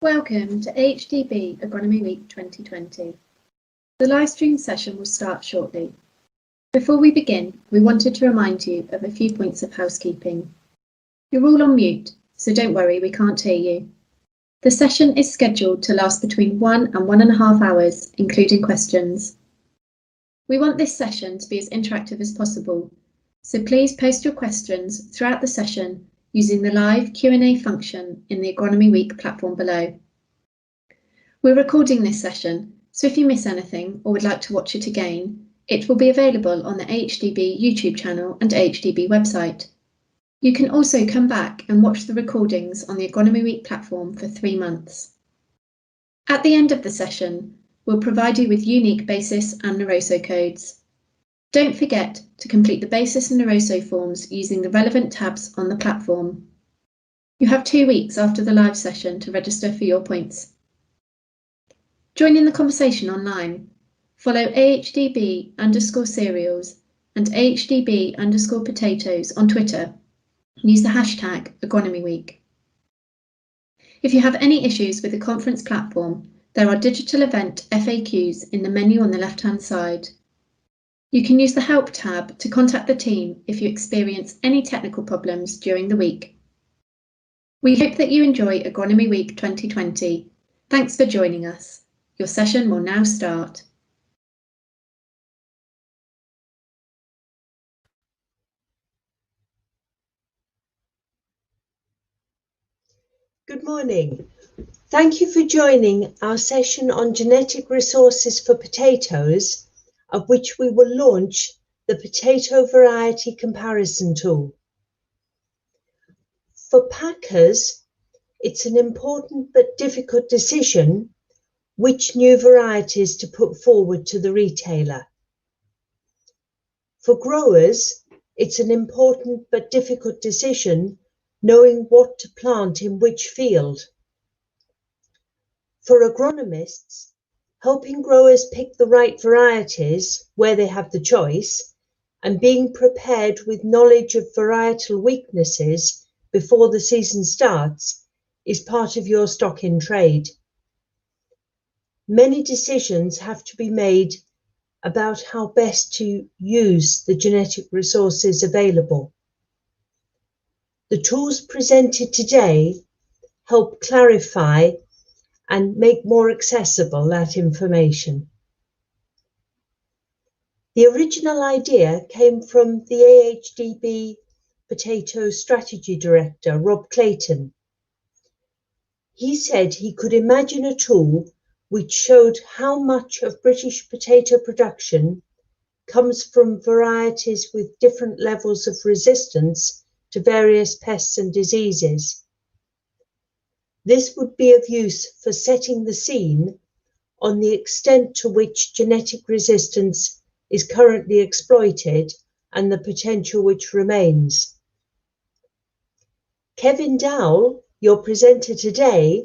Welcome to AHDB Agronomy Week 2020. The live stream session will start shortly. Before we begin, we wanted to remind you of a few points of housekeeping. You're all on mute, so don't worry, we can't hear you. The session is scheduled to last between 1 and 1.5 hours, including questions. We want this session to be as interactive as possible, so please post your questions throughout the session using the live Q&A function in the Agronomy Week platform below. We're recording this session, so if you miss anything or would like to watch it again, it will be available on the AHDB YouTube channel and AHDB website. You can also come back and watch the recordings on the Agronomy Week platform for 3 months. At the end of the session, we'll provide you with unique BASIS and Naroso codes. Don't forget to complete the BASIS and Naroso forms using the relevant tabs on the platform. You have 2 weeks after the live session to register for your points. Join in the conversation online. Follow AHDB_cereals and AHDB_potatoes on Twitter and use the hashtag AgronomyWeek. If you have any issues with the conference platform, there are digital event FAQs in the menu on the left-hand side. You can use the Help tab to contact the team if you experience any technical problems during the week. We hope that you enjoy Agronomy Week 2020. Thanks for joining us. Your session will now start. Good morning. Thank you for joining our session on genetic resources for potatoes, of which we will launch the potato variety comparison tool. For packers, it's an important but difficult decision which new varieties to put forward to the retailer. For growers, it's an important but difficult decision knowing what to plant in which field. For agronomists, helping growers pick the right varieties where they have the choice and being prepared with knowledge of varietal weaknesses before the season starts is part of your stock in trade. Many decisions have to be made about how best to use the genetic resources available. The tools presented today help clarify and make more accessible that information. The original idea came from the AHDB Potato Strategy Director, Rob Clayton. He said he could imagine a tool which showed how much of British potato production comes from varieties with different levels of resistance to various pests and diseases. This would be of use for setting the scene on the extent to which genetic resistance is currently exploited and the potential which remains. Kevin Dowell, your presenter today,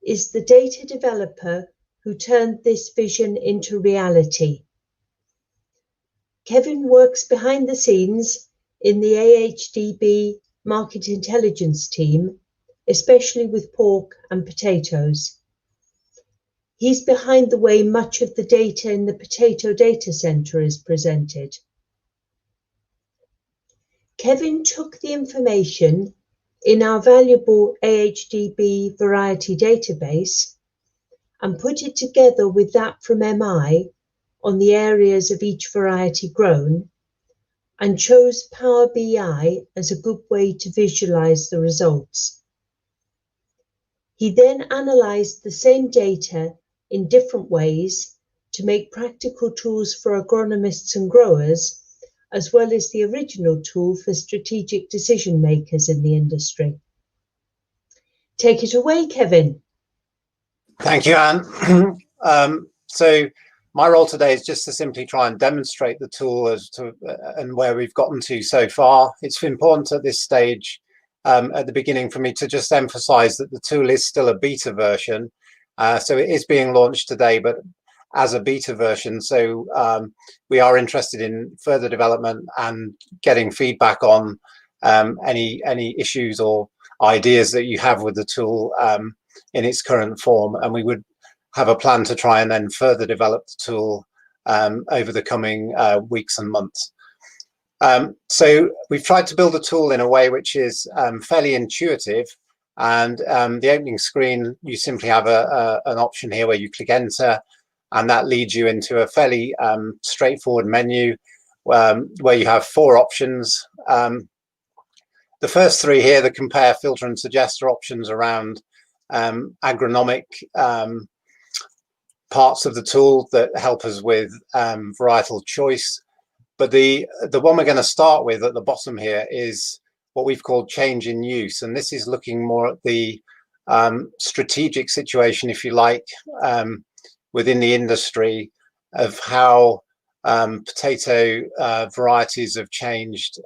is the data developer who turned this vision into reality. Kevin works behind the scenes in the AHDB Market Intelligence team, especially with pork and potatoes. He's behind the way much of the data in the Potato Data Center is presented. Kevin took the information in our valuable AHDB variety database and put it together with that from MI on the areas of each variety grown, and chose Power BI as a good way to visualize the results. He then analysed the same data in different ways to make practical tools for agronomists and growers, as well as the original tool for strategic decision makers in the industry. Take it away, Kevin. Thank you, Anne. So my role today is just to simply try and demonstrate the tool as to and where we've gotten to so far. It's important at this stage at the beginning for me to just emphasize that the tool is still a beta version. So it is being launched today, but as a beta version. So we are interested in further development and getting feedback on any issues or ideas that you have with the tool in its current form, and we would have a plan to try and then further develop the tool over the coming weeks and months. So we've tried to build a tool in a way which is fairly intuitive, and the opening screen, you simply have an option here where you click enter, and that leads you into a fairly straightforward menu where you have 4 options. The first 3 here, the compare, filter and suggest, are options around agronomic parts of the tool that help us with varietal choice. But the one we're going to start with at the bottom here is what we've called change in use, and this is looking more at the strategic situation, if you like, within the industry of how potato varieties have changed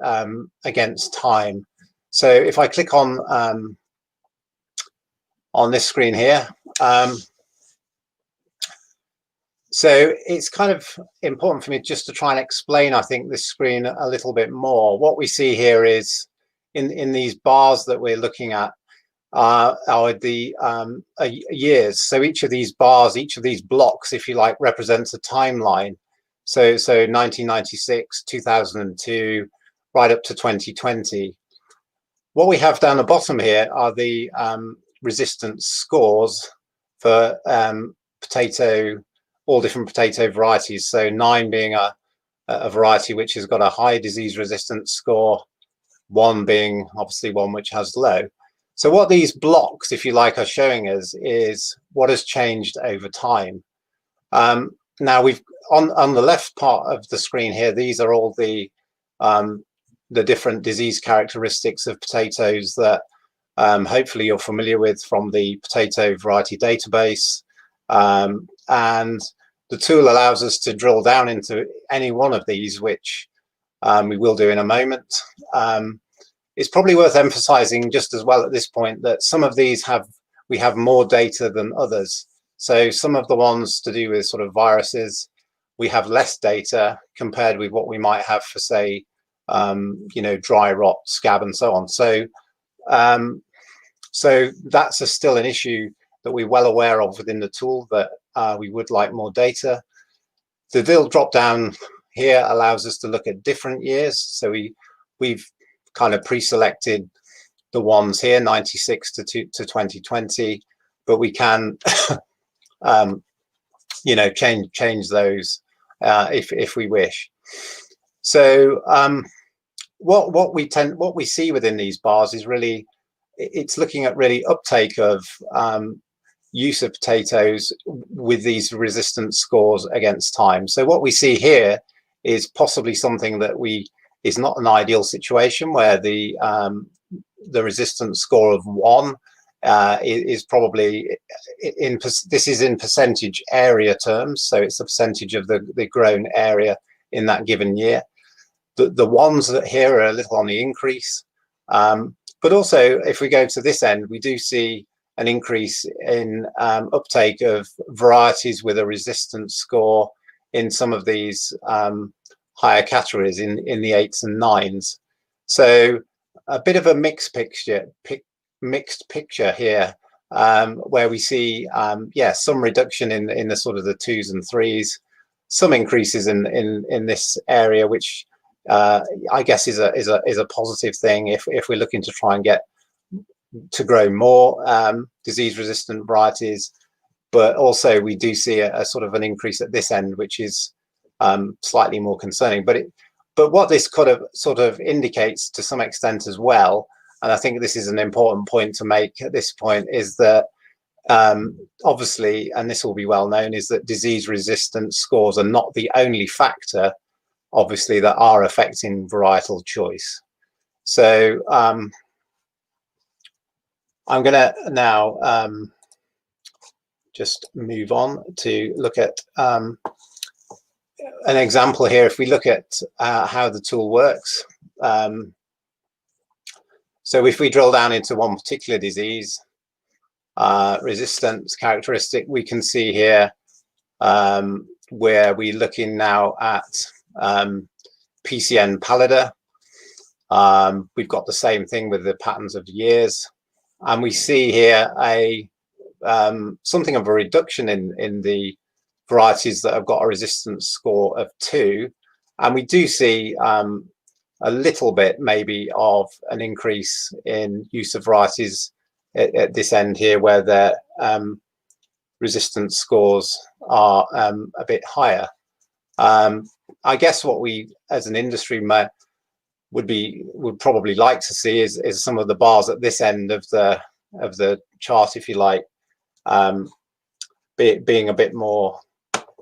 against time. So if I click on this screen here, so it's kind of important for me just to try and explain, I think, this screen a little bit more. What we see here is in these bars that we're looking at are the years. So each of these bars, each of these blocks, if you like, represents a timeline. So 1996, 2002, right up to 2020. What we have down the bottom here are the resistance scores for all different potato varieties. So 9 being a variety which has got a high disease resistance score, 1 being obviously one which has low. So what these blocks, if you like, are showing us is what has changed over time. Now we've on the left part of the screen here, these are all the different disease characteristics of potatoes that hopefully you're familiar with from the potato variety database. And the tool allows us to drill down into any one of these, which we will do in a moment. It's probably worth emphasizing just as well at this point that some of these we have more data than others. So some of the ones to do with sort of viruses, we have less data compared with what we might have for, say, dry rot, scab, and so on. So that's still an issue that we're well aware of within the tool, that we would like more data. The little drop down here allows us to look at different years. So we've kind of pre-selected the ones here, 96 to 2020, but we can change those if we wish. So what we see within these bars is really, it's looking at really uptake of use of potatoes with these resistance scores against time. So what we see here is possibly something that is not an ideal situation, where the resistance score of 1 is probably this is in percentage area terms, so it's the percentage of the grown area in that given year. The ones that here are a little on the increase, but also if we go to this end, we do see an increase in uptake of varieties with a resistance score in some of these higher categories in the 8s and 9s. So a bit of a mixed picture here, where we see some reduction in the sort of the 2s and 3s, some increases in this area, which I guess is a positive thing if we're looking to try and get to grow more disease resistant varieties. But also we do see a sort of an increase at this end, which is slightly more concerning. But what this kind of sort of indicates to some extent as well, and I think this is an important point to make at this point, is that obviously, and this will be well known, is that disease resistance scores are not the only factor, obviously, that are affecting varietal choice. So I'm going to now just move on to look at an example here. If we look at how the tool works, so if we drill down into one particular disease resistance characteristic, we can see here where we're looking now at PCN pallida. We've got the same thing with the patterns of years, and we see here a something of a reduction in the varieties that have got a resistance score of 2, and we do see a little bit maybe of an increase in use of varieties at this end here, where their resistance scores are a bit higher. I guess what we as an industry would probably like to see is some of the bars at this end of the chart, if you like, being a bit more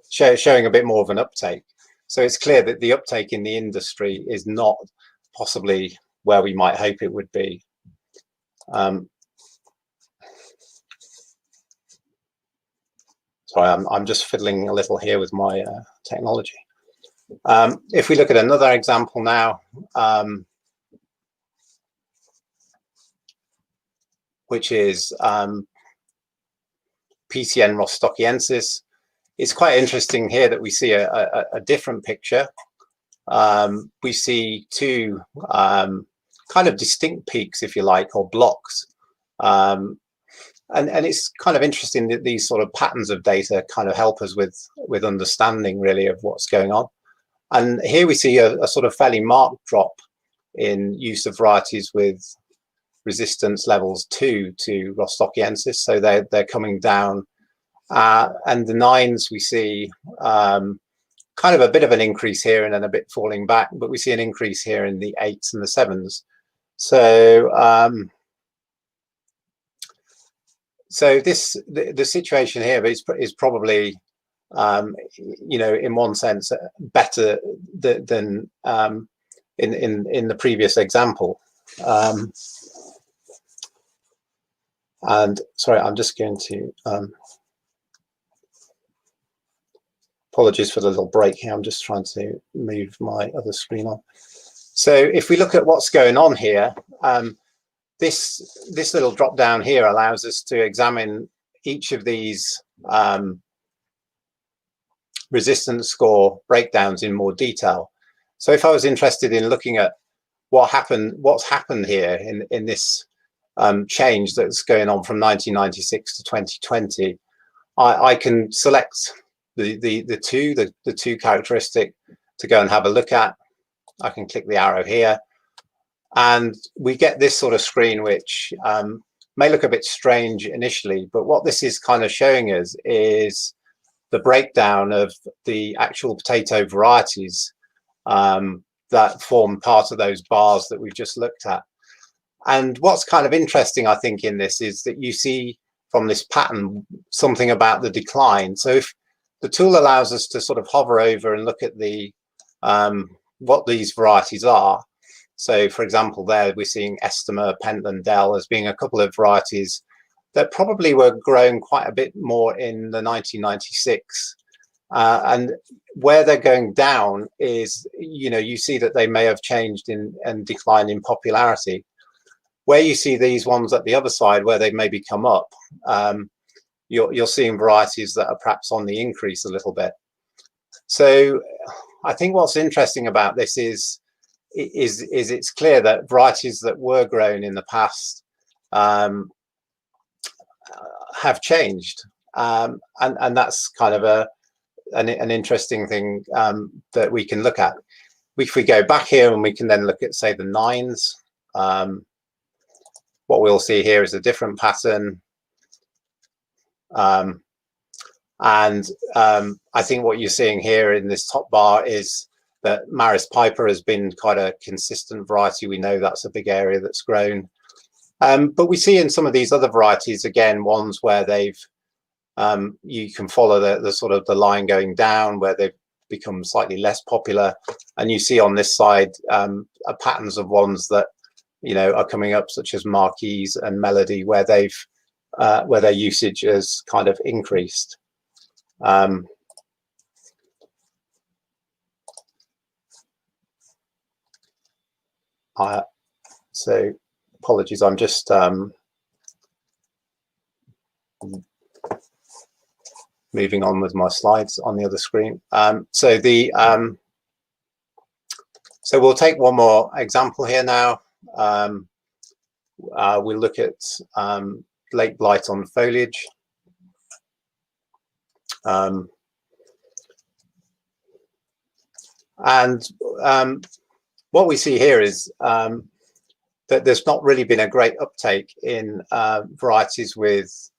showing a bit more of an uptake. So it's clear that the uptake in the industry is not possibly where we might hope it would be. Sorry, I'm just fiddling a little here with my technology. If we look at another example now, which is PTN rostockiensis, it's quite interesting here that we see a different picture. We see two kind of distinct peaks, if you like, or blocks. And it's kind of interesting that these sort of patterns of data kind of help us with understanding really of what's going on. And here we see a sort of fairly marked drop in use of varieties with resistance levels 2 to rostockiensis. So they're coming down. And the 9s we see kind of a bit of an increase here and then a bit falling back, but we see an increase here in the 8s and the 7s. So so the situation here is probably you know, in one sense better than in the previous example. And sorry, I'm just going to apologies for the little break here. I'm just trying to move my other screen on. So if we look at what's going on here, this little drop down here allows us to examine each of these resistance score breakdowns in more detail. So if I was interested in looking at what's happened here in this change that's going on from 1996 to 2020, I can select the two characteristic to go and have a look at. I can click the arrow here, and we get this sort of screen, which may look a bit strange initially, but what this is kind of showing us is the breakdown of the actual potato varieties that form part of those bars that we've just looked at. And what's kind of interesting, I think, in this is that you see from this pattern something about the decline. So if the tool allows us to sort of hover over and look at the what these varieties are. So, for example, there we're seeing Estimer, Pentland, Dell as being a couple of varieties that probably were grown quite a bit more in the 1996. And where they're going down is, you know, you see that they may have changed and declined in popularity. Where you see these ones at the other side, where they maybe come up, you're seeing varieties that are perhaps on the increase a little bit. So I think what's interesting about this is it's clear that varieties that were grown in the past have changed, and that's kind of an interesting thing that we can look at. If we go back here and we can then look at, say, the 9s, what we'll see here is a different pattern. And I think what you're seeing here in this top bar is that Maris Piper has been quite a consistent variety. We know that's a big area that's grown. But we see in some of these other varieties, again, ones where they've, you can follow the sort of the line going down, where they've become slightly less popular. And you see on this side patterns of ones that, you know, are coming up, such as Marquise and Melody, where they've where their usage has kind of increased. So apologies, I'm just moving on with my slides on the other screen. So we'll take one more example here now. We'll look at late blight on foliage. And what we see here is that there's not really been a great uptake in varieties with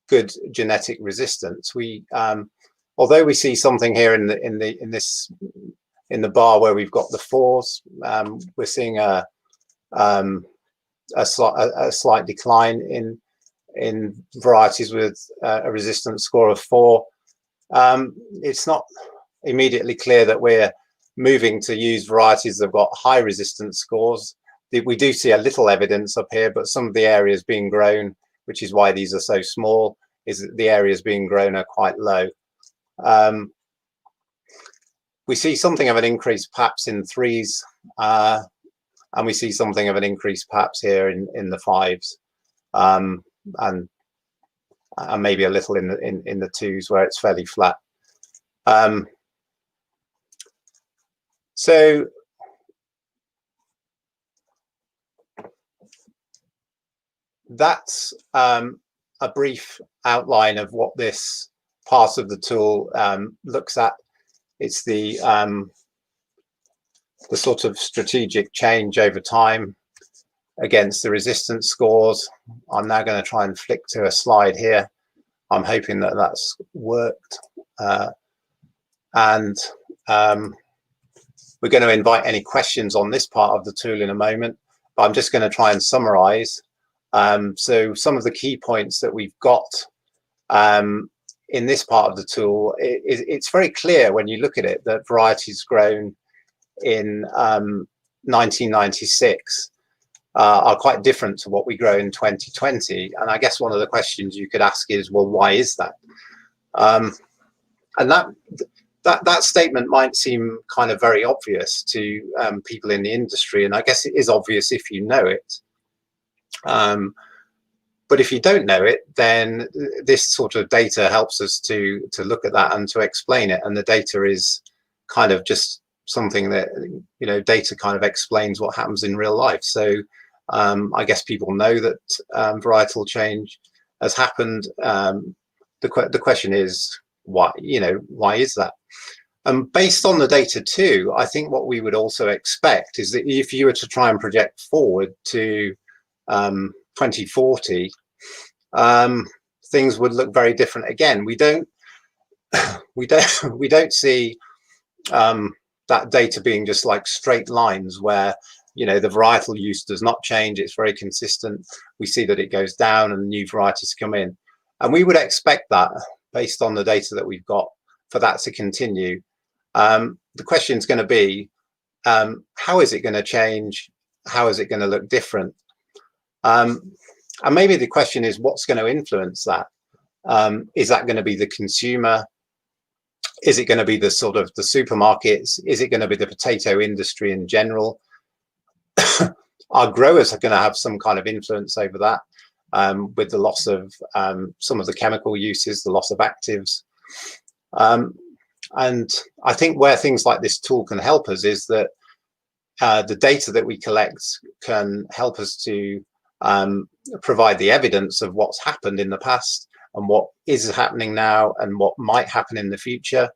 good genetic resistance. Although we see something here in the bar where we've got the 4s, we're seeing a slight decline in varieties with a resistance score of 4. It's not immediately clear that we're moving to use varieties that have got high resistance scores. We do see a little evidence up here, but some of the areas being grown, which is why these are so small, is that the areas being grown are quite low. We see something of an increase perhaps in 3s, and we see something of an increase perhaps here in the 5s, and maybe a little in the 2s where it's fairly flat. So that's a brief outline of what this part of the tool looks at. It's the sort of strategic change over time against the resistance scores. I'm now going to try and flick to a slide here. I'm hoping that that's worked. And we're going to invite any questions on this part of the tool in a moment, but I'm just going to try and summarize. So some of the key points that we've got in this part of the tool, it's very clear when you look at it that varieties grown in 1996 are quite different to what we grow in 2020. And I guess one of the questions you could ask is, well, why is that? And that statement might seem kind of very obvious to people in the industry, and I guess it is obvious if you know it. But if you don't know it, then this sort of data helps us to look at that and to explain it. And the data is kind of just something that, you know, data kind of explains what happens in real life. So I guess people know that varietal change has happened. The question is, why? You know, why is that? Based on the data too, I think what we would also expect is that if you were to try and project forward to 2040, things would look very different again. We don't see that data being just like straight lines where, you know, the varietal use does not change, it's very consistent. We see that it goes down and new varieties come in, and we would expect that based on the data that we've got for that to continue. The question is going to be, how is it going to change? How is it going to look different? And maybe the question is, what's going to influence that? Is that going to be the consumer? Is it going to be the sort of the supermarkets? Is it going to be the potato industry in general? Our growers are going to have some kind of influence over that, with the loss of some of the chemical uses, the loss of actives. And I think where things like this tool can help us is that the data that we collect can help us to provide the evidence of what's happened in the past and what is happening now and what might happen in the future.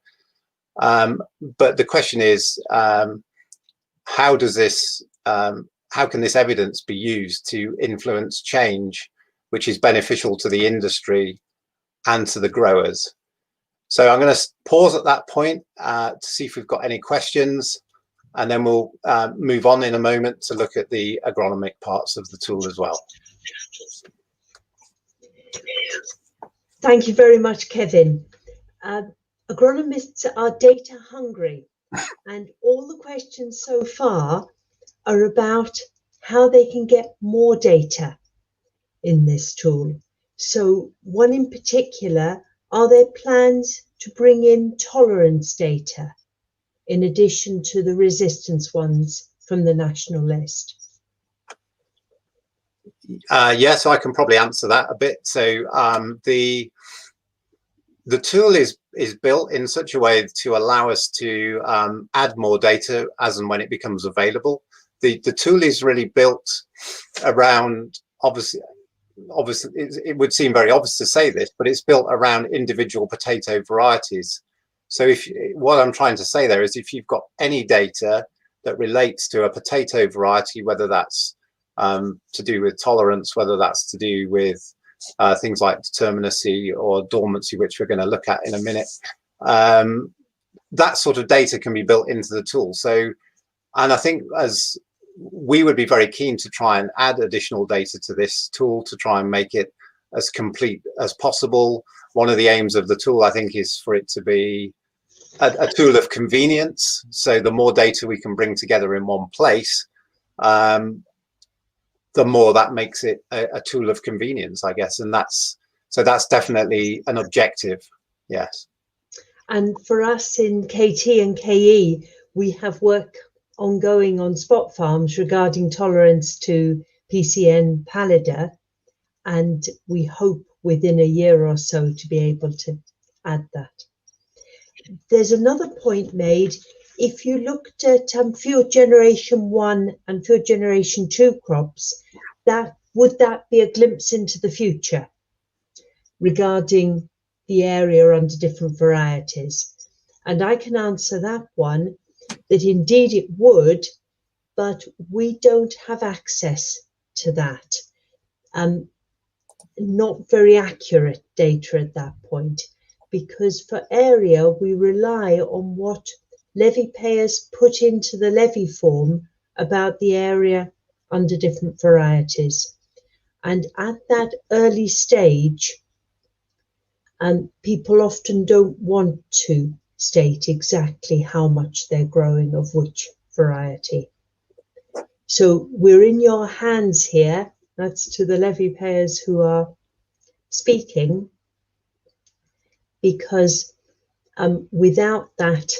But the question is, how can this evidence be used to influence change, which is beneficial to the industry and to the growers? So I'm going to pause at that point to see if we've got any questions, and then we'll move on in a moment to look at the agronomic parts of the tool as well. Thank you very much, Kevin. Agronomists are data hungry, and all the questions so far are about how they can get more data in this tool. So one in particular, are there plans to bring in tolerance data in addition to the resistance ones from the national list? Yeah, so I can probably answer that a bit. So the tool is built in such a way to allow us to add more data as and when it becomes available. The tool is really built around, obviously, obviously, it would seem very obvious to say this, but it's built around individual potato varieties. So what I'm trying to say there is, if you've got any data that relates to a potato variety, whether that's to do with tolerance, whether that's to do with things like determinacy or dormancy, which we're going to look at in a minute, that sort of data can be built into the tool. So, and I think as we would be very keen to try and add additional data to this tool to try and make it as complete as possible. One of the aims of the tool, I think, is for it to be a tool of convenience. So the more data we can bring together in one place, the more that makes it a tool of convenience, I guess. And that's definitely an objective. Yes. And for us in KT and KE, we have work ongoing on spot farms regarding tolerance to PCN pallida, and we hope within a year or so to be able to add that. There's another point made. If you looked at field generation 1 and field generation 2 crops, would that be a glimpse into the future regarding the area under different varieties? And I can answer that one, that indeed it would, but we don't have access to that. Not very accurate data at that point, because for area we rely on what levy payers put into the levy form about the area under different varieties. And at that early stage, people often don't want to state exactly how much they're growing of which variety. So we're in your hands here. That's to the levy payers who are speaking, because without that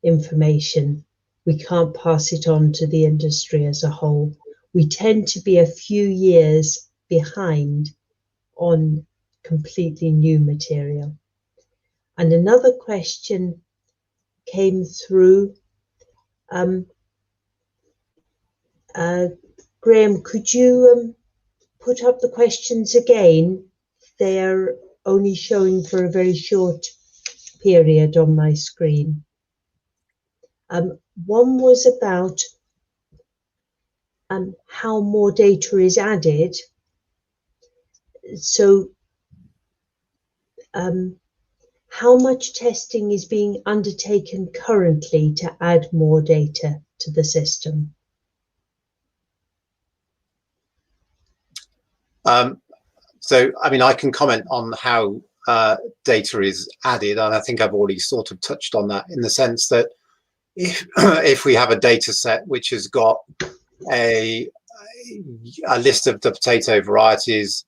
information, we can't pass it on to the industry as a whole. We tend to be a few years behind on completely new material. And another question came through. Graham, could you put up the questions again? They're only showing for a very short period on my screen. One was about how more data is added. So how much testing is being undertaken currently to add more data to the system? So, I mean, I can comment on how data is added, and I think I've already sort of touched on that, in the sense that if we have a data set which has got a list of the potato varieties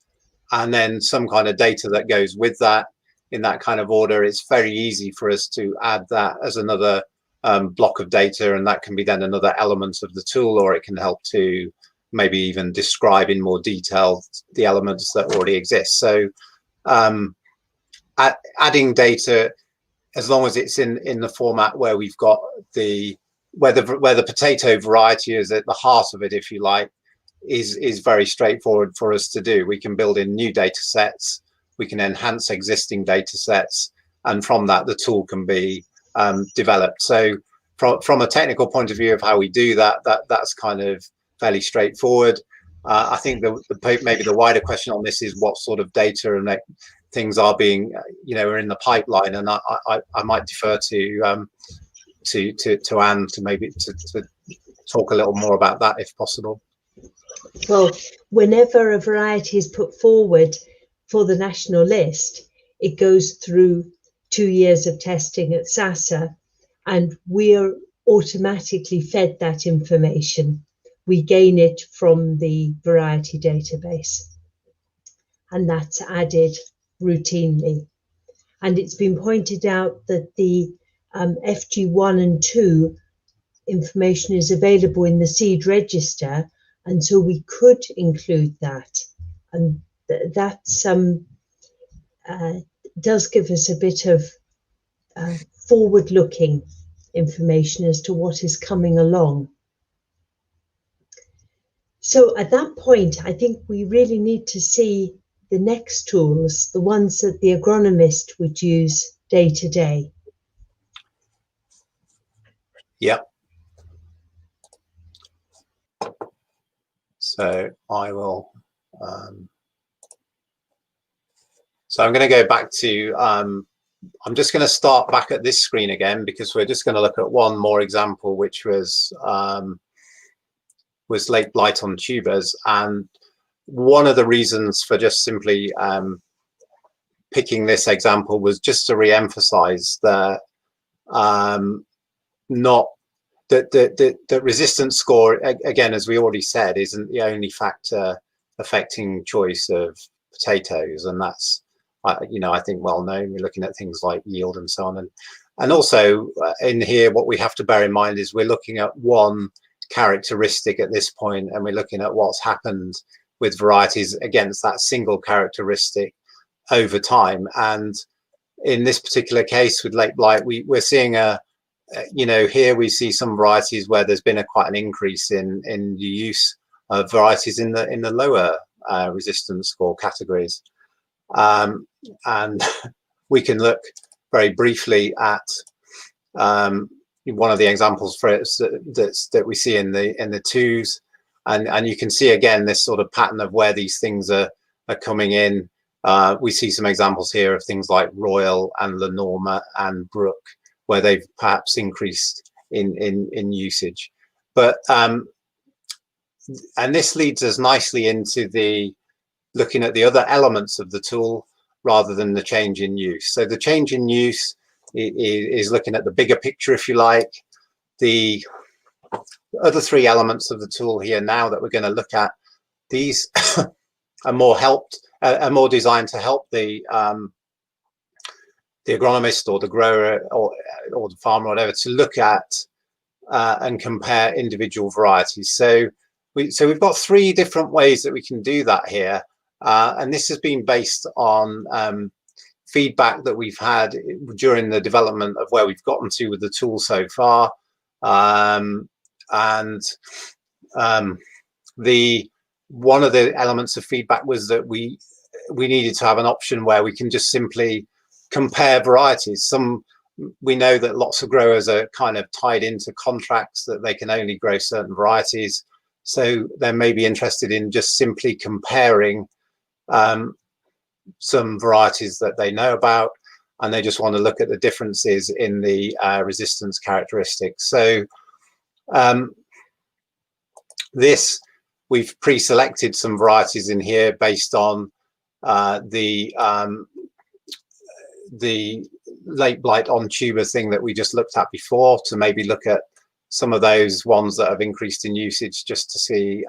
and then some kind of data that goes with that in that kind of order, it's very easy for us to add that as another block of data, and that can be then another element of the tool, or it can help to maybe even describe in more detail the elements that already exist. So adding data, as long as it's in the format where we've got where the potato variety is at the heart of it, if you like, is very straightforward for us to do. We can build in new data sets, we can enhance existing data sets, and from that the tool can be developed. So from a technical point of view of how we do that's kind of fairly straightforward. I think maybe the wider question on this is what sort of data and things are being, are in the pipeline, and I might defer to Anne to maybe to talk a little more about that if possible. Well, whenever a variety is put forward for the national list, it goes through 2 years of testing at SASA, and we are automatically fed that information. We gain it from the variety database, and that's added routinely. And it's been pointed out that the FG1 and 2 information is available in the seed register, and so we could include that. And that does give us a bit of forward-looking information as to what is coming along. So at that point, I think we really need to see the next tools, the ones that the agronomist would use day to day. Yep. So I will, so I'm going to go back to, I'm just going to start back at this screen again, because we're just going to look at one more example, which was late blight on tubers. And one of the reasons for just simply picking this example was just to re-emphasize that the resistance score, again, as we already said, isn't the only factor affecting choice of potatoes, and that's I think well known. We're looking at things like yield and so on, and also in here what we have to bear in mind is we're looking at one characteristic at this point, and we're looking at what's happened with varieties against that single characteristic over time. And in this particular case with late blight, we're seeing here we see some varieties where there's been quite an increase in the use of varieties in the lower resistance score categories, and we can look very briefly at one of the examples for it that we see in the twos, and you can see again this sort of pattern of where these things are coming in. We see some examples here of things like Royal and Lenormand and Brook, where they've perhaps increased in usage. But and this leads us nicely into looking at the other elements of the tool rather than the change in use. So the change in use is looking at the bigger picture, if you like. The other three elements of the tool here now that we're going to look at, these are more designed to help the agronomist or the grower or the farmer or whatever to look at and compare individual varieties. So we've got three different ways that we can do that here, and this has been based on feedback that we've had during the development of where we've gotten to with the tool so far. One of the elements of feedback was that we needed to have an option where we can just simply compare varieties. We know that lots of growers are kind of tied into contracts that they can only grow certain varieties, so they may be interested in just simply comparing some varieties that they know about, and they just want to look at the differences in the resistance characteristics. So we've pre-selected some varieties in here based on the late blight on tuber thing that we just looked at before, to maybe look at some of those ones that have increased in usage, just to see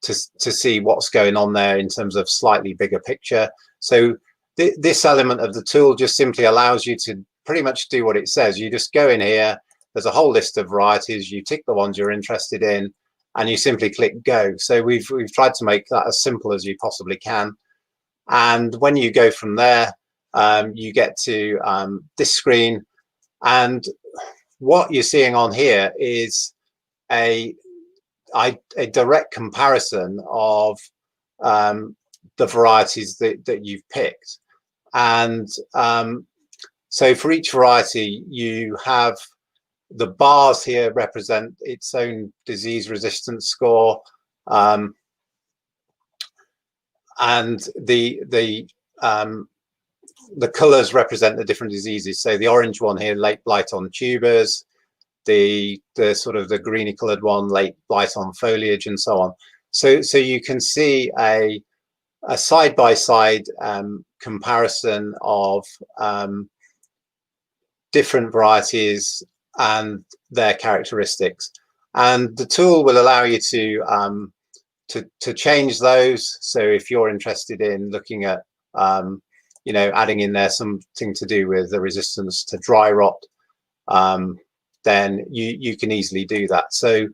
to see what's going on there in terms of slightly bigger picture. So this element of the tool just simply allows you to pretty much do what it says. You just go in here, there's a whole list of varieties, you tick the ones you're interested in, and you simply click go. So we've tried to make that as simple as you possibly can. And when you go from there, you get to this screen, and what you're seeing on here is a direct comparison of the varieties that you've picked. And so for each variety, you have the bars here represent its own disease resistance score, and the colors represent the different diseases. So the orange one here, late blight on tubers, the sort of the greeny colored one, late blight on foliage, and so on. So you can see a side-by-side comparison of different varieties and their characteristics, and the tool will allow you to change those. So if you're interested in looking at adding in there something to do with the resistance to dry rot, then you can easily do that. So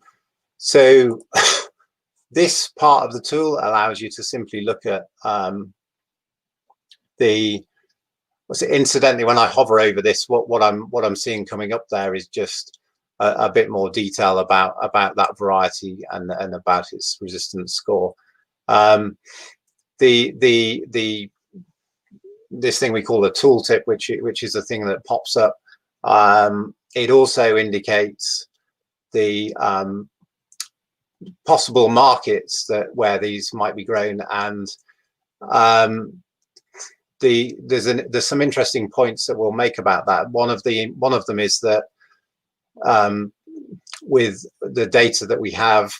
this part of the tool allows you to simply look at incidentally, when I hover over this, what I'm seeing coming up there is just a bit more detail about that variety and about its resistance score. This thing we call a tooltip, which is a thing that pops up. It also indicates the possible markets where these might be grown, and there's some interesting points that we'll make about that. One of them is that with the data that we have,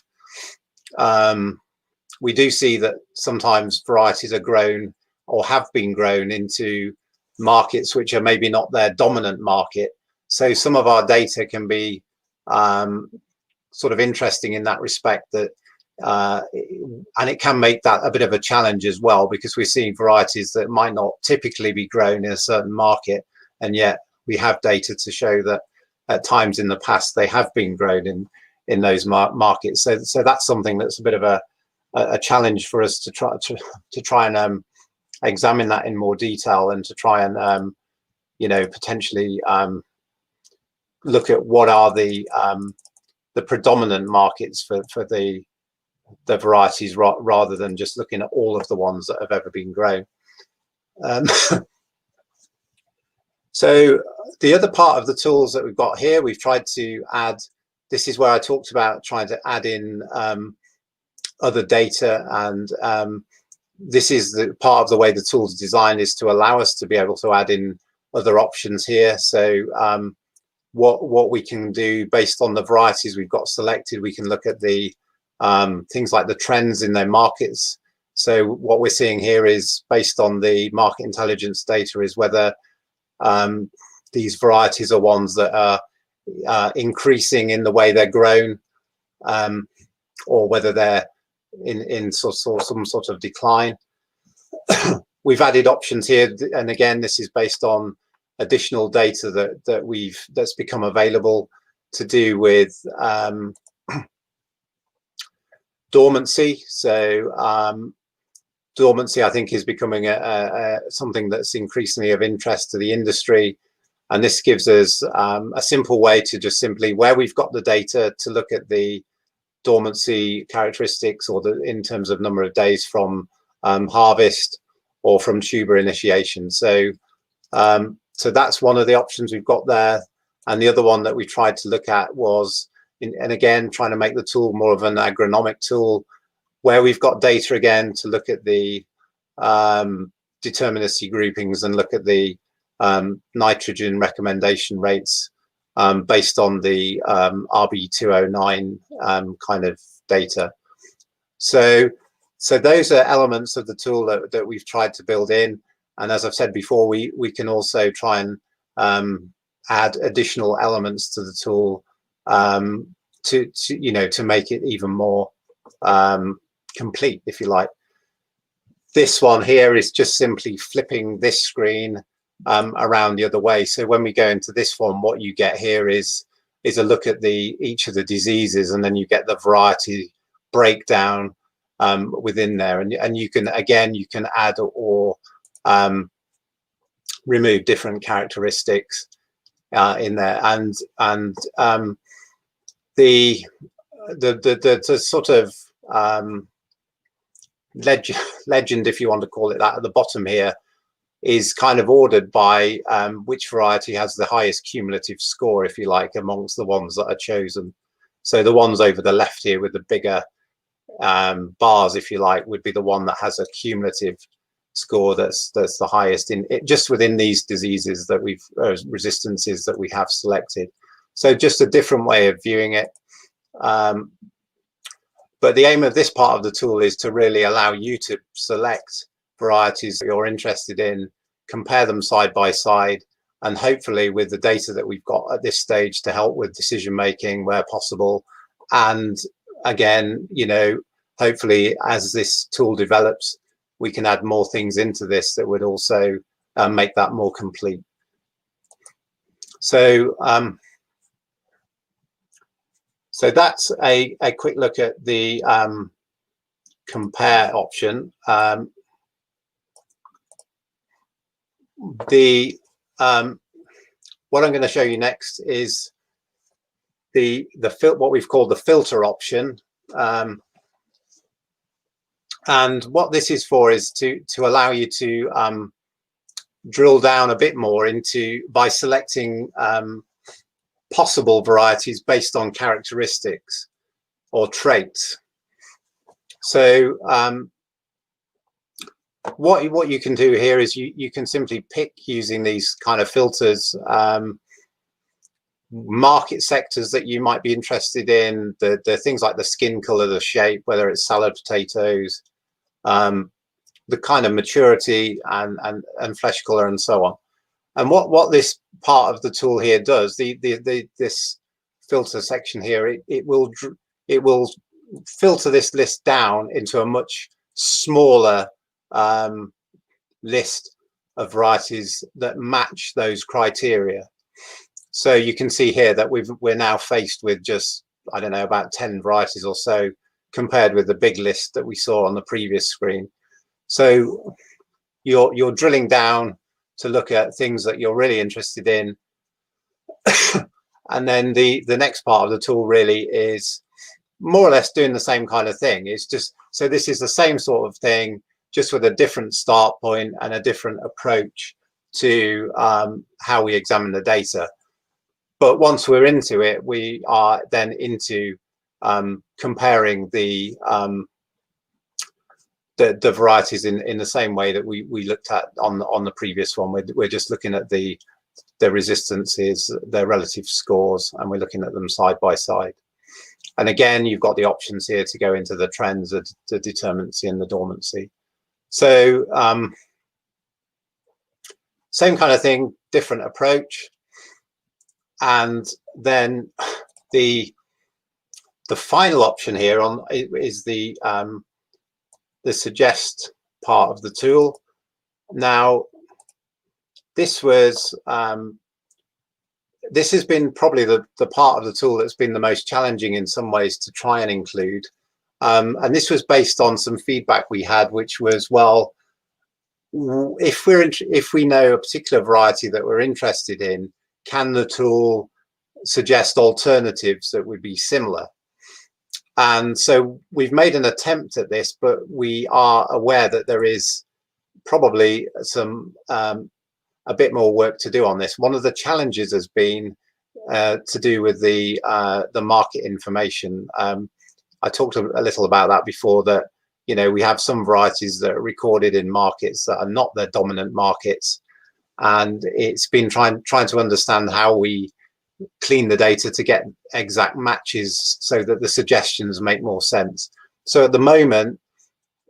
we do see that sometimes varieties are grown or have been grown into markets which are maybe not their dominant market. So some of our data can be sort of interesting in that respect, that and it can make that a bit of a challenge as well, because we're seeing varieties that might not typically be grown in a certain market, and yet we have data to show that at times in the past they have been grown in those markets. So that's something that's a bit of a challenge for us to try and examine that in more detail, and to try and potentially look at what are the predominant markets for the varieties, rather than just looking at all of the ones that have ever been grown. So the other part of the tools that we've got here, we've tried to add, this is where I talked about trying to add in other data, and this is the part of the way the tool is designed, is to allow us to be able to add in other options here. So what we can do based on the varieties we've got selected, we can look at the things like the trends in their markets. So what we're seeing here is, based on the market intelligence data, is whether these varieties are ones that are increasing in the way they're grown, or whether they're in some sort of decline. We've added options here, and again, this is based on additional data that's become available to do with dormancy. So dormancy, I think, is becoming something that's increasingly of interest to the industry, and this gives us a simple way to just simply, where we've got the data, to look at the dormancy characteristics, or in terms of number of days from harvest or from tuber initiation. So so that's one of the options we've got there. And the other one that we tried to look at was, and again, trying to make the tool more of an agronomic tool, where we've got data again to look at the determinacy groupings and look at the nitrogen recommendation rates based on the RB209 kind of data. So those are elements of the tool that we've tried to build in. And as I've said before, we can also try and add additional elements to the tool to make it even more complete, if you like. This one here is just simply flipping this screen around the other way. So when we go into this one, what you get here is a look at each of the diseases, and then you get the variety breakdown within there, and you can add or remove different characteristics in there, and the sort of legend, if you want to call it that, at the bottom here is kind of ordered by which variety has the highest cumulative score, if you like, amongst the ones that are chosen. So the ones over the left here with the bigger bars, if you like, would be the one that has a cumulative score that's the highest in it, just within these diseases that we've resistances that we have selected. So just a different way of viewing it. But the aim of this part of the tool is to really allow you to select varieties that you're interested in, compare them side by side, and hopefully with the data that we've got at this stage, to help with decision making where possible. And again, hopefully as this tool develops, we can add more things into this that would also make that more complete. So so that's a quick look at the compare option. What I'm going to show you next is what we've called the filter option. And what this is for is to allow you to drill down a bit more into by selecting possible varieties based on characteristics or traits. So what you can do here is you can simply pick, using these kind of filters, market sectors that you might be interested in, the things like the skin color, the shape, whether it's salad potatoes, the kind of maturity and flesh color and so on. And what this part of the tool here does, this filter section here, it will filter this list down into a much smaller list of varieties that match those criteria. So you can see here that we're now faced with just, I don't know, about 10 varieties or so, compared with the big list that we saw on the previous screen. So you're drilling down to look at things that you're really interested in. And then the next part of the tool really is more or less doing the same kind of thing. It's just, so this is the same sort of thing, just with a different start point and a different approach to how we examine the data. But once we're into it, we are then into comparing the varieties in the same way that we looked at on the previous one. We're just looking at the resistances, their relative scores, and we're looking at them side by side. And again, you've got the options here to go into the trends, the determinacy and the dormancy. So same kind of thing, different approach. And then the final option here is the suggest part of the tool. Now, this has been probably the part of the tool that's been the most challenging in some ways to try and include. And this was based on some feedback we had, which was, well, if we know a particular variety that we're interested in, can the tool suggest alternatives that would be similar? And so we've made an attempt at this, but we are aware that there is probably some a bit more work to do on this. One of the challenges has been to do with the market information. I talked a little about that before, that we have some varieties that are recorded in markets that are not their dominant markets, and it's been trying to understand how we clean the data to get exact matches so that the suggestions make more sense. So at the moment,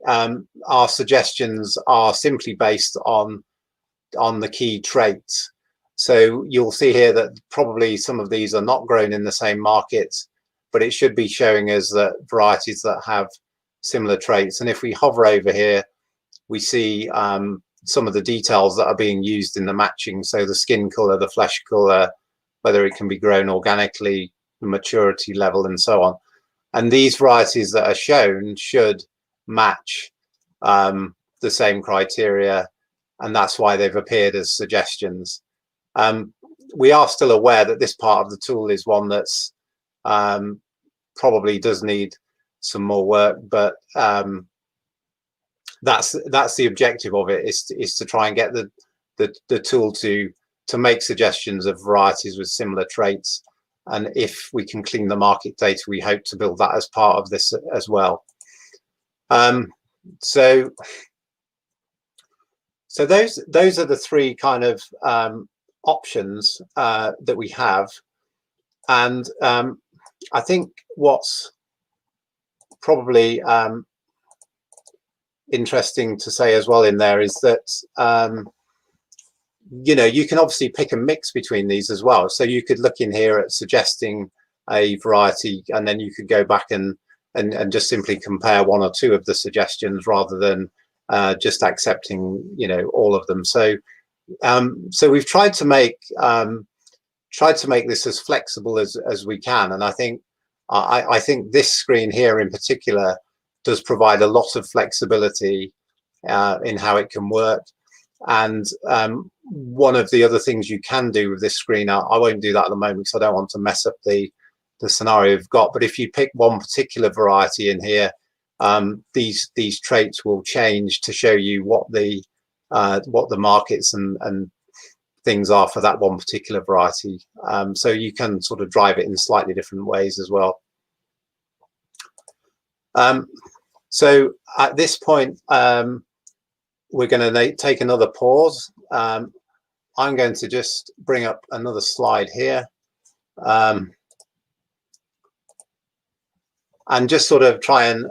our suggestions are simply based on the key traits. So you'll see here that probably some of these are not grown in the same markets, but it should be showing us that varieties that have similar traits. And if we hover over here, we see some of the details that are being used in the matching. So the skin color, the flesh color, whether it can be grown organically, the maturity level, and so on. And these varieties that are shown should match the same criteria, and that's why they've appeared as suggestions. We are still aware that this part of the tool is one that's probably does need some more work, but that's the objective of it, is to try and get the tool to make suggestions of varieties with similar traits. And if we can clean the market data, we hope to build that as part of this as well. So those are the three kind of options that we have. And I think what's probably interesting to say as well in there is that you can obviously pick and mix between these as well. So you could look in here at suggesting a variety, and then you could go back and just simply compare one or two of the suggestions rather than just accepting all of them. So so we've tried to make this as flexible as we can, and I think this screen here in particular does provide a lot of flexibility in how it can work. And one of the other things you can do with this screen, I won't do that at the moment because I don't want to mess up the scenario you've got. But if you pick one particular variety in here, these traits will change to show you what the markets and things are for that one particular variety. So you can sort of drive it in slightly different ways as well. So at this point, we're going to take another pause. I'm going to just bring up another slide here. And just sort of try and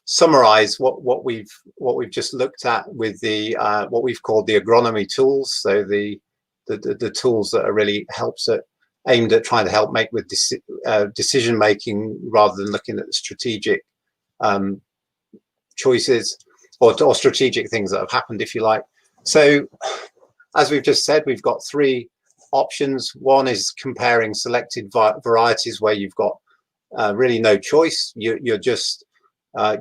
summarize what we've just looked at with the what we've called the agronomy tools. So the tools that are really aimed at trying to help make with decision making rather than looking at the strategic choices or strategic things that have happened, if you like. So as we've just said, we've got three options. One is comparing selected varieties where you've got really no choice. You're just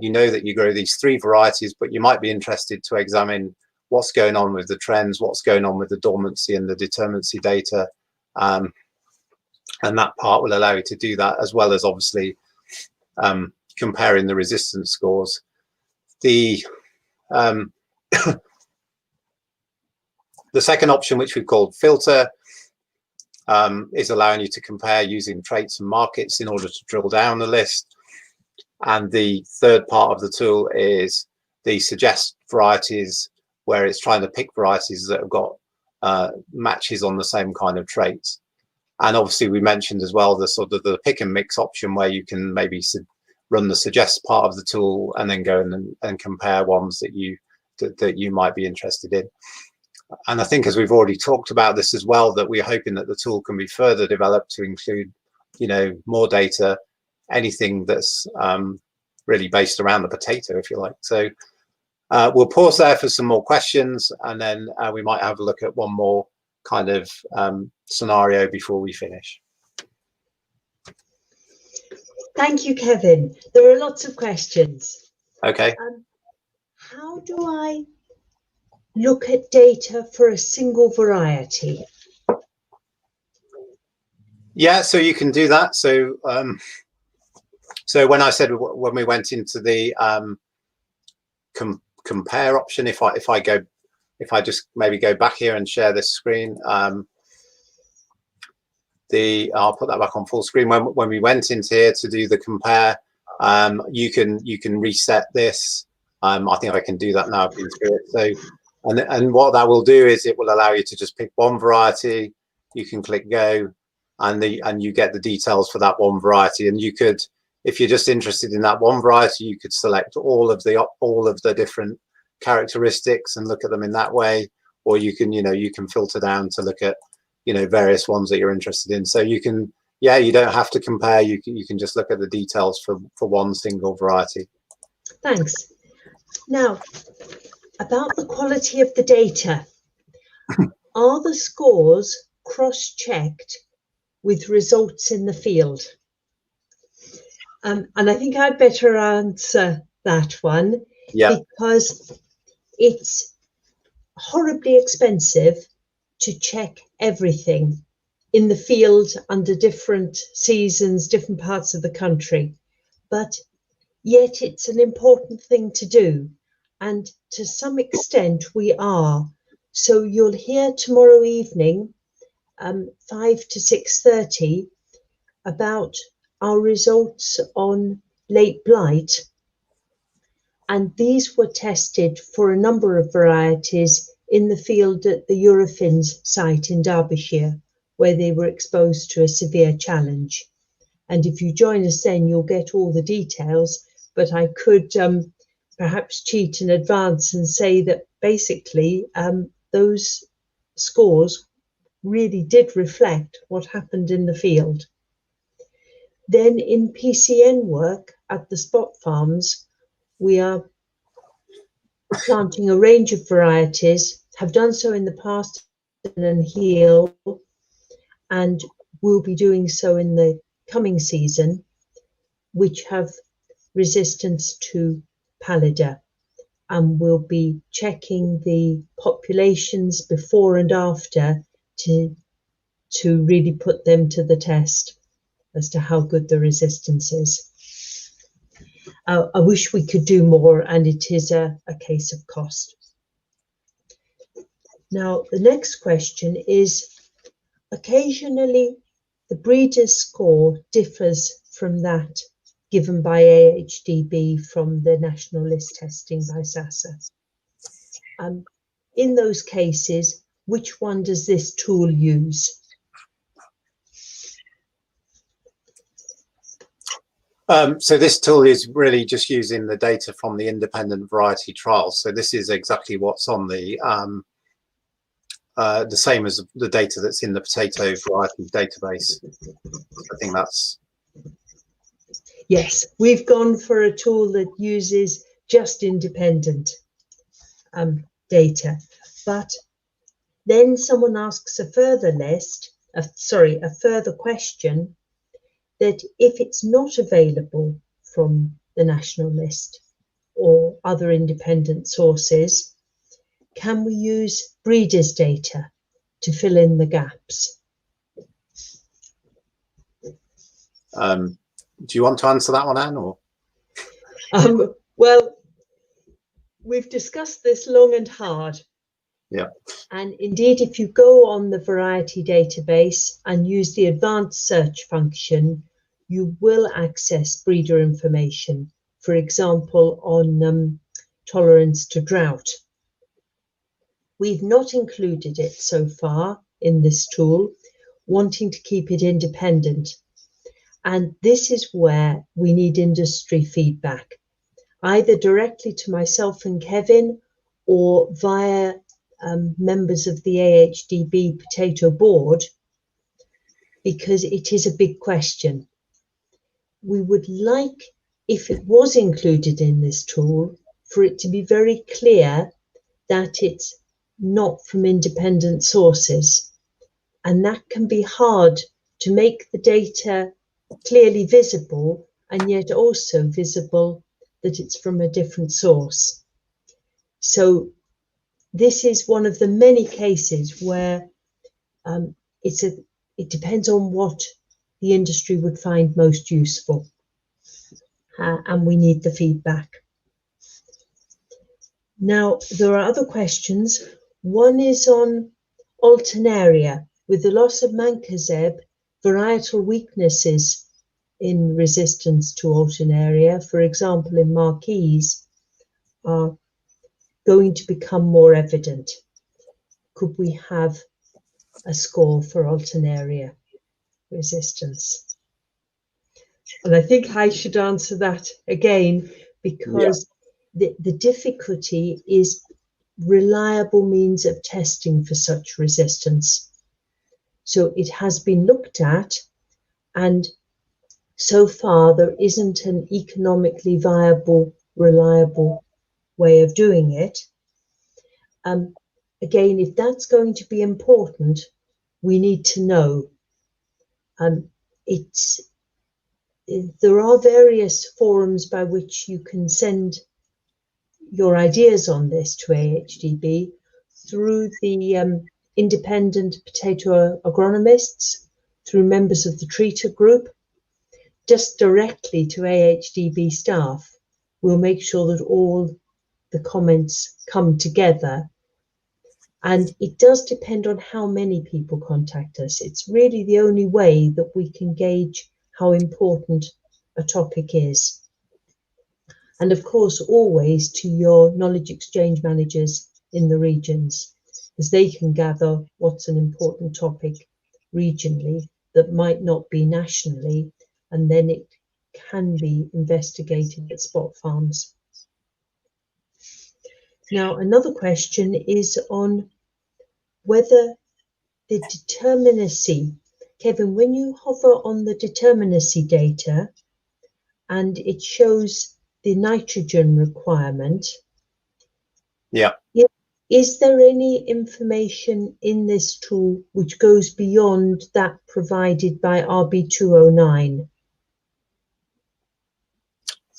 you know that you grow these three varieties, but you might be interested to examine what's going on with the trends, what's going on with the dormancy and the determinacy data, and that part will allow you to do that, as well as obviously comparing the resistance scores. The the second option, which we've called filter, is allowing you to compare using traits and markets in order to drill down the list. And the third part of the tool is the suggest varieties, where it's trying to pick varieties that have got matches on the same kind of traits. And obviously we mentioned as well the sort of the pick and mix option, where you can maybe run the suggest part of the tool and then go and compare ones that you might be interested in. And I think, as we've already talked about this as well, that we're hoping that the tool can be further developed to include, you know, more data, anything that's really based around the potato, if you like. So we'll pause there for some more questions, and then we might have a look at one more kind of scenario before we finish. Thank you, Kevin. There are lots of questions. Okay. How do I look at data for a single variety? Yeah, so you can do that. So so when I said, when we went into the compare option, if I just maybe go back here and share this screen, I'll put that back on full screen. When we went into here to do the compare, you can reset this. I think I can do that now. I've been through it. So and what that will do is it will allow you to just pick one variety. You can click go, and you get the details for that one variety. And you could, if you're just interested in that one variety, you could select all of the different characteristics and look at them in that way. Or you can filter down to look at, you know, various ones that you're interested in. So you can, yeah, you don't have to compare. You can just look at the details for one single variety. Thanks. Now, about the quality of the data, are the scores cross-checked with results in the field? And I think I'd better answer that one, because it's horribly expensive to check everything in the field under different seasons, different parts of the country. But yet it's an important thing to do. And to some extent we are. So you'll hear tomorrow evening, 5 to 6:30, about our results on late blight. And these were tested for a number of varieties in the field at the Eurofins site in Derbyshire, where they were exposed to a severe challenge. And if you join us then, you'll get all the details, but I could perhaps cheat in advance and say that basically those scores really did reflect what happened in the field. Then in PCN work at the spot farms, we are planting a range of varieties, have done so in the past and heel, and will be doing so in the coming season, which have resistance to pallida, and we'll be checking the populations before and after to really put them to the test as to how good the resistance is. I wish we could do more, and it is a case of cost. Now, the next question is, occasionally the breeder's score differs from that given by AHDB from the national list testing by SASA. In those cases, which one does this tool use? So this tool is really just using the data from the independent variety trials. So this is exactly what's on the same as the data that's in the potato variety database. I think that's... Yes, we've gone for a tool that uses just independent data, but then someone asks a further question, that if it's not available from the national list or other independent sources, can we use breeders' data to fill in the gaps? Do you want to answer that one, Anne? Or? Well, we've discussed this long and hard. Yeah. And indeed, if you go on the variety database and use the advanced search function, you will access breeder information, for example, on tolerance to drought. We've not included it so far in this tool, wanting to keep it independent. And this is where we need industry feedback, either directly to myself and Kevin or via members of the AHDB Potato Board, because it is a big question. We would like, if it was included in this tool, for it to be very clear that it's not from independent sources. And that can be hard to make the data clearly visible and yet also visible that it's from a different source. So this is one of the many cases where it depends on what the industry would find most useful, and we need the feedback. Now, there are other questions. One is on Alternaria. With the loss of Mancozeb, varietal weaknesses in resistance to Alternaria, for example in Marquise, are going to become more evident. Could we have a score for Alternaria resistance? And I think I should answer that again, because the difficulty is reliable means of testing for such resistance. So it has been looked at, and so far there isn't an economically viable, reliable way of doing it. Again, if that's going to be important, we need to know. There are various forums by which you can send your ideas on this to AHDB through the independent potato agronomists, through members of the treater group, just directly to AHDB staff. We'll make sure that all the comments come together. And it does depend on how many people contact us. It's really the only way that we can gauge how important a topic is. And of course, always to your knowledge exchange managers in the regions, as they can gather what's an important topic regionally that might not be nationally, and then it can be investigated at spot farms. Now, another question is on whether the determinacy, Kevin, when you hover on the determinacy data and it shows the nitrogen requirement, is there any information in this tool which goes beyond that provided by RB209?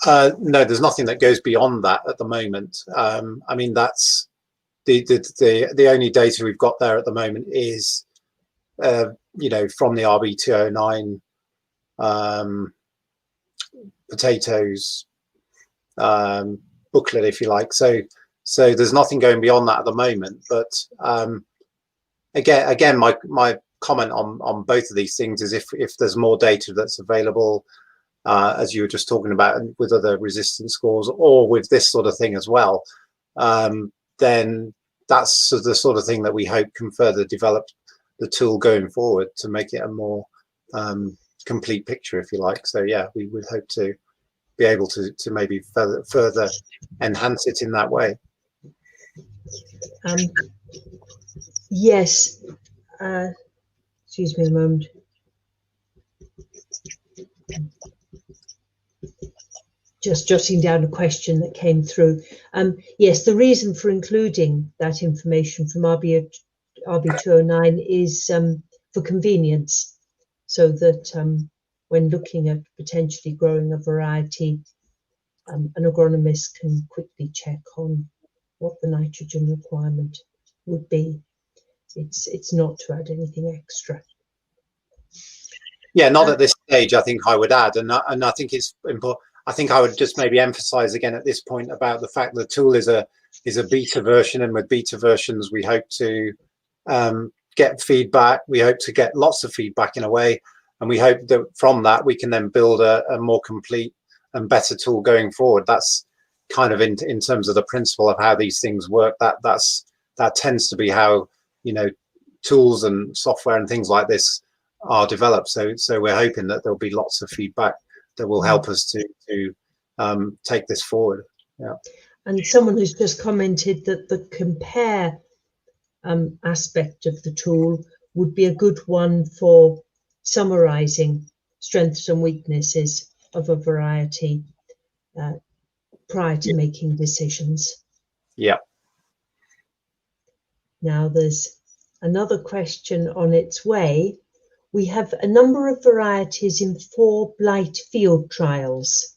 No, there's nothing that goes beyond that at the moment. I mean, that's the only data we've got there at the moment is, you know, from the RB209 potatoes booklet, if you like. So there's nothing going beyond that at the moment. But again, my comment on both of these things is if there's more data that's available, as you were just talking about, with other resistance scores or with this sort of thing as well, then that's the sort of thing that we hope can further develop the tool going forward to make it a more complete picture, if you like. So yeah, we would hope to be able to maybe further enhance it in that way. Yes. Excuse me a moment. Just jotting down a question that came through. Yes, the reason for including that information from RB209 is for convenience, so that when looking at potentially growing a variety, an agronomist can quickly check on what the nitrogen requirement would be. It's not to add anything extra. Yeah, not at this stage, I think I would add, and I think it's important. I think I would just maybe emphasize again at this point about the fact the tool is a beta version, and with beta versions we hope to get feedback. We hope to get lots of feedback in a way, and we hope that from that we can then build a more complete and better tool going forward. That's kind of in terms of the principle of how these things work. That tends to be how, you know, tools and software and things like this are developed. So we're hoping that there'll be lots of feedback that will help us to take this forward. Yeah. And someone who's just commented that the compare aspect of the tool would be a good one for summarizing strengths and weaknesses of a variety prior to making decisions. Yeah. Now there's another question on its way. We have a number of varieties in 4 blight field trials.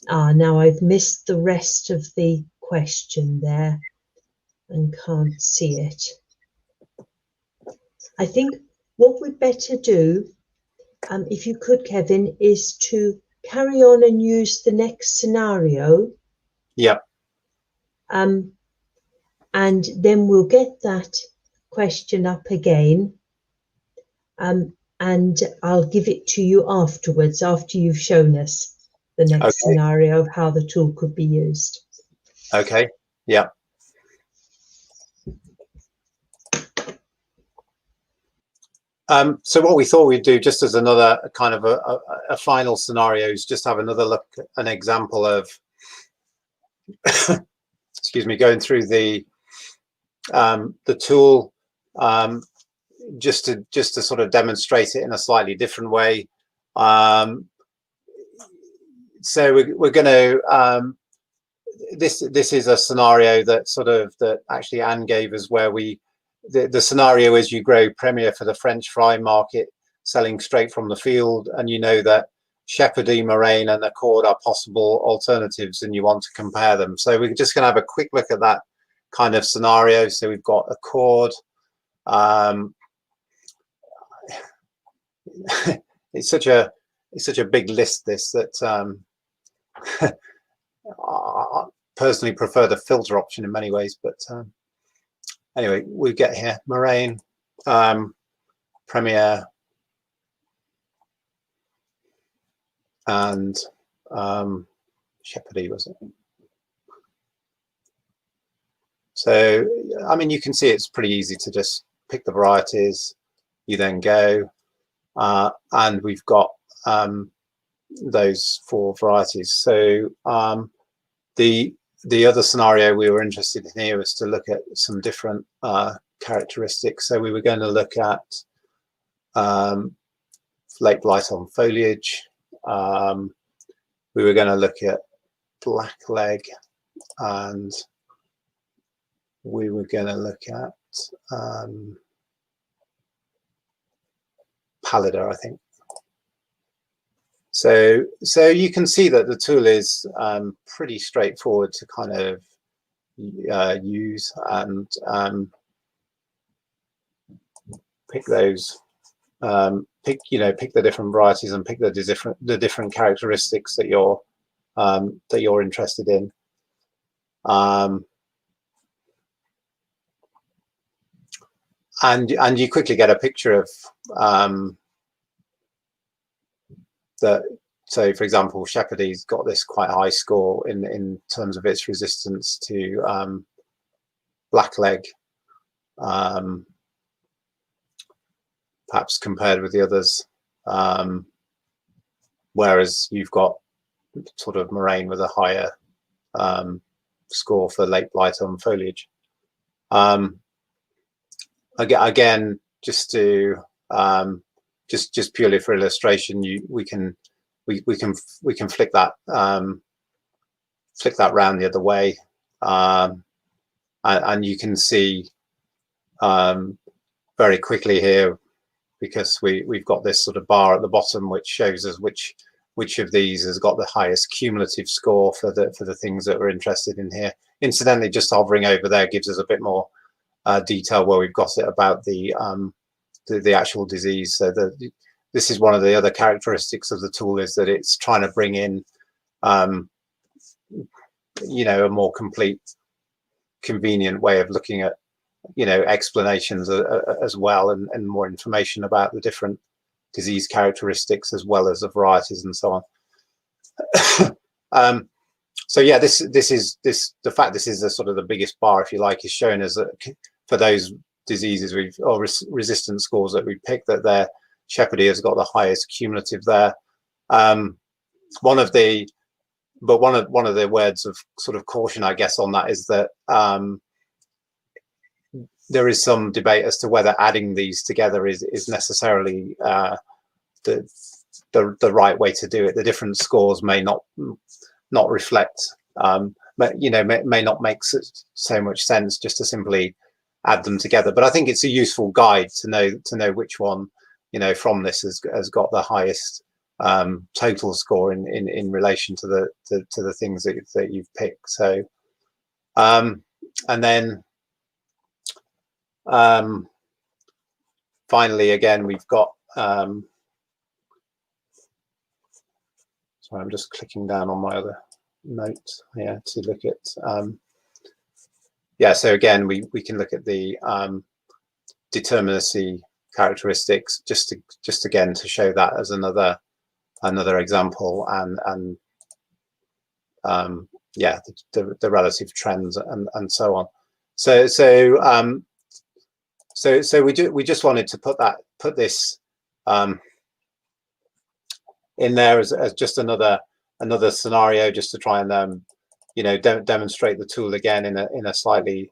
Now I've missed the rest of the question there and can't see it. I think what we'd better do, if you could, Kevin, is to carry on and use the next scenario. Yeah. And then we'll get that question up again. And I'll give it to you afterwards, after you've shown us the next scenario of how the tool could be used. Okay. Yeah. So what we thought we'd do, just as another kind of a final scenario, is just have another look at an example of excuse me, going through the tool, just to sort of demonstrate it in a slightly different way. So we're going to this is a scenario that actually Anne gave us, where the scenario is you grow Premier for the French fry market, selling straight from the field, and you know that Shepherdie, Moraine and Accord are possible alternatives, and you want to compare them. So we're just going to have a quick look at that kind of scenario. So we've got Accord. It's such a big list, this, that I personally prefer the filter option in many ways, but anyway, we get here Moraine, Premier, and Shepherdie, was it? So I mean, you can see it's pretty easy to just pick the varieties. You then go, and we've got those 4 varieties. So the other scenario we were interested in here was to look at some different characteristics. So we were going to look at flake blight on foliage. We were going to look at blackleg, and we were going to look at pallida, I think. So you can see that the tool is pretty straightforward to kind of use and pick those pick the different varieties and pick the different characteristics that you're interested in. And you quickly get a picture of so for example, Shepherdy's got this quite high score in terms of its resistance to blackleg, perhaps compared with the others, whereas you've got sort of Moraine with a higher score for late blight on foliage. Again, just to just purely for illustration, we can flick that round the other way, and you can see very quickly here, because we've got this sort of bar at the bottom which shows us which of these has got the highest cumulative score for the things that we're interested in here. Incidentally, just hovering over there gives us a bit more detail where we've got it about the actual disease. So this is one of the other characteristics of the tool, is that it's trying to bring in a more complete, convenient way of looking at explanations as well, and more information about the different disease characteristics as well as the varieties and so on. So yeah, the fact this is the sort of the biggest bar, if you like, is showing us that for those diseases or resistant scores that we picked, that their Shepherdy has got the highest cumulative there. One of the words of sort of caution, I guess, on that is that there is some debate as to whether adding these together is necessarily the right way to do it. The different scores may not reflect, may not make so much sense just to simply add them together. But I think it's a useful guide to know which one, from this has got the highest total score in relation to the things that you've picked. So, and then finally, again, we've got sorry, I'm just clicking down on my other note here to look at yeah, so again, we can look at the determinacy characteristics, just again to show that as another example, and yeah, the relative trends and so on. So we just wanted to put this in there as just another scenario, just to try and demonstrate the tool again in a slightly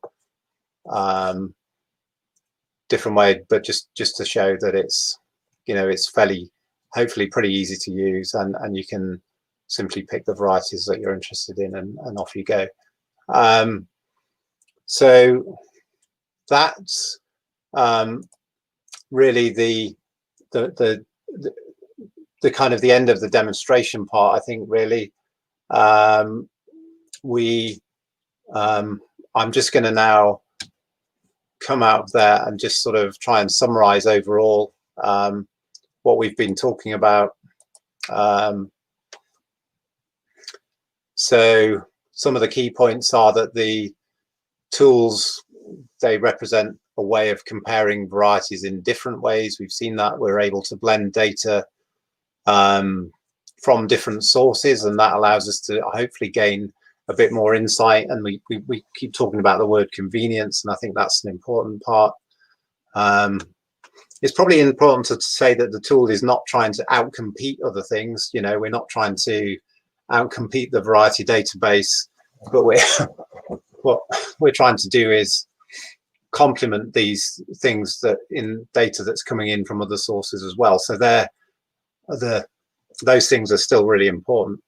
different way, but just to show that it's it's hopefully pretty easy to use, and you can simply pick the varieties that you're interested in, and off you go. So that's really the kind of the end of the demonstration part, I think, really. I'm just going to now come out of there and just sort of try and summarize overall what we've been talking about. So some of the key points are that the tools, they represent a way of comparing varieties in different ways. We've seen that we're able to blend data from different sources, and that allows us to hopefully gain a bit more insight. And we keep talking about the word convenience, and I think that's an important part. It's probably important to say that the tool is not trying to outcompete other things. We're not trying to outcompete the variety database, but what we're trying to do is complement these things that in data that's coming in from other sources as well. So those things are still really important.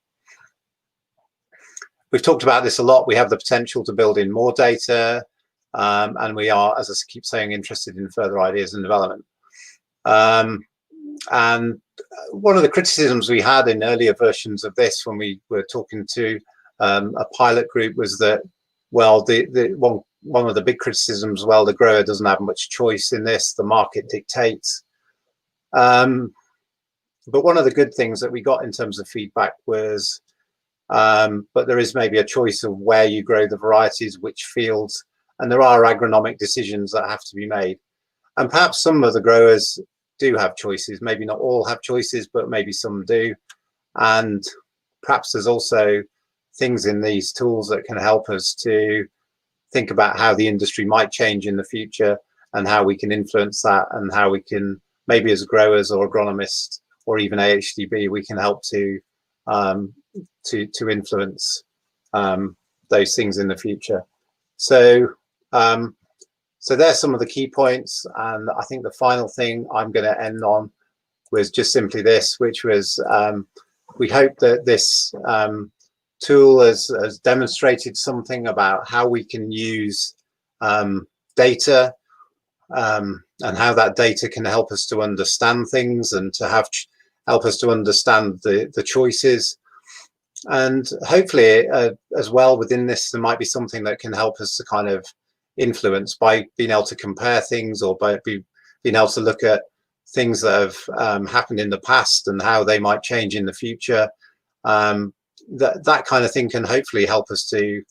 We've talked about this a lot. We have the potential to build in more data, and we are, as I keep saying, interested in further ideas and development. And one of the criticisms we had in earlier versions of this, when we were talking to a pilot group, was that, well, one of the big criticisms, well, the grower doesn't have much choice in this, the market dictates. But one of the good things that we got in terms of feedback was, but there is maybe a choice of where you grow the varieties, which fields, and there are agronomic decisions that have to be made. And perhaps some of the growers do have choices, maybe not all have choices, but maybe some do. And perhaps there's also things in these tools that can help us to think about how the industry might change in the future and how we can influence that, and how we can, maybe as growers or agronomists or even AHDB, we can help to influence those things in the future. So so there's some of the key points, and I think the final thing I'm going to end on was just simply this, which was we hope that this tool has demonstrated something about how we can use data and how that data can help us to understand things and to help us to understand the choices. And hopefully as well within this, there might be something that can help us to kind of influence by being able to compare things, or by being able to look at things that have happened in the past and how they might change in the future. That kind of thing can hopefully help us to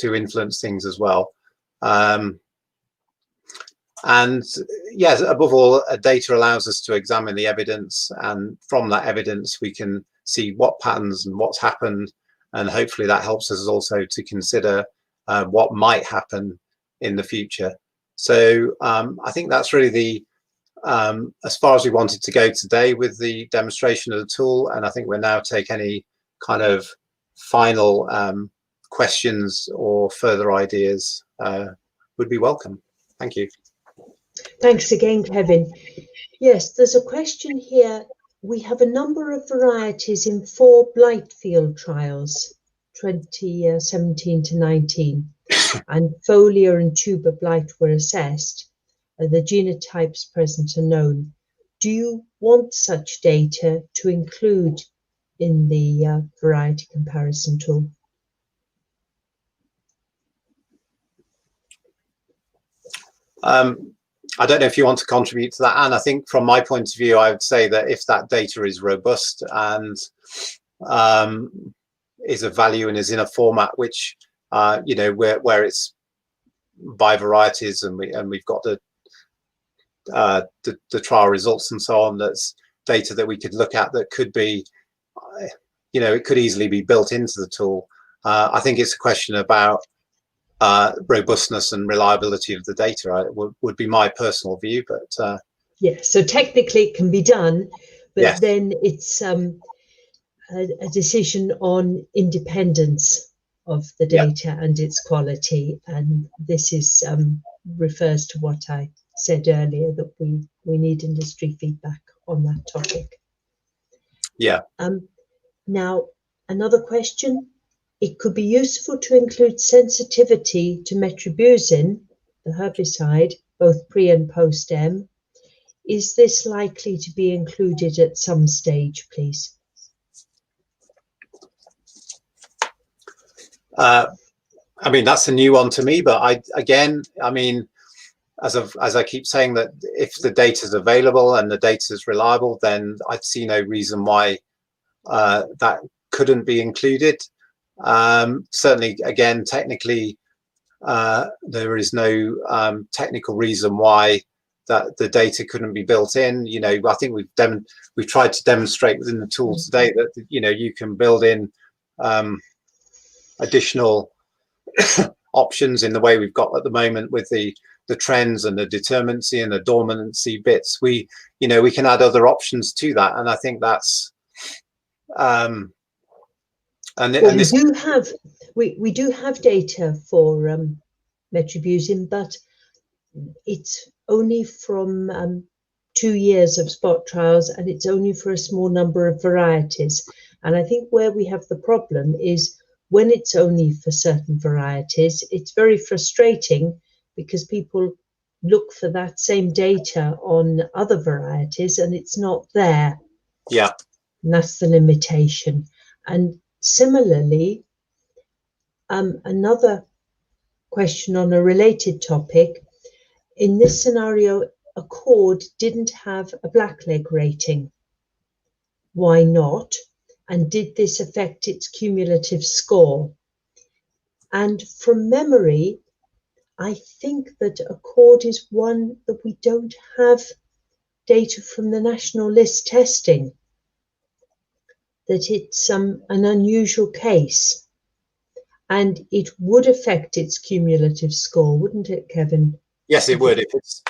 influence things as well. And yes, above all, data allows us to examine the evidence, and from that evidence we can see what patterns and what's happened, and hopefully that helps us also to consider what might happen in the future. So I think that's really the as far as we wanted to go today with the demonstration of the tool, and I think we'll now take any kind of final questions or further ideas would be welcome. Thank you. Thanks again, Kevin. Yes, there's a question here. We have a number of varieties in 4 blight field trials, 2017 to 19, and foliar and tuber blight were assessed. The genotypes present are known. Do you want such data to include in the variety comparison tool? I don't know if you want to contribute to that, Anne. I think from my point of view, I would say that if that data is robust and is of value and is in a format which, you know, where it's by varieties, and we've got the trial results and so on, that's data that we could look at that could be, you know, it could easily be built into the tool. I think it's a question about robustness and reliability of the data. Would be my personal view, but yeah, so technically it can be done, but yes. Then it's a decision on independence of the data and its quality, and this is refers to what I said earlier, that we need industry feedback on that topic. Yeah. Now another question. It could be useful to include sensitivity to metribuzin, the herbicide, both pre and post M. Is this likely to be included at some stage, please? I mean, that's a new one to me, but I mean, as I keep saying, that if the data is available and the data is reliable, then I'd see no reason why that couldn't be included. Certainly, again, technically, there is no technical reason why that the data couldn't be built in. You know, I think we've tried to demonstrate within the tool today that, you know, you can build in additional options in the way we've got at the moment with the trends and the determinacy and the dormancy bits. We can add other options to that, and I think that's we do have data for metribuzin, but it's only from 2 years of spot trials, and it's only for a small number of varieties. And I think where we have the problem is when it's only for certain varieties, it's very frustrating because people look for that same data on other varieties and it's not there. Yeah. And that's the limitation. And similarly, another question on a related topic. In this scenario, a cord didn't have a blackleg rating. Why not? And did this affect its cumulative score? And from memory, I think that a cord is one that we don't have data from the national list testing, that it's an unusual case, and it would affect its cumulative score, wouldn't it, Kevin? Yes, it would. If it's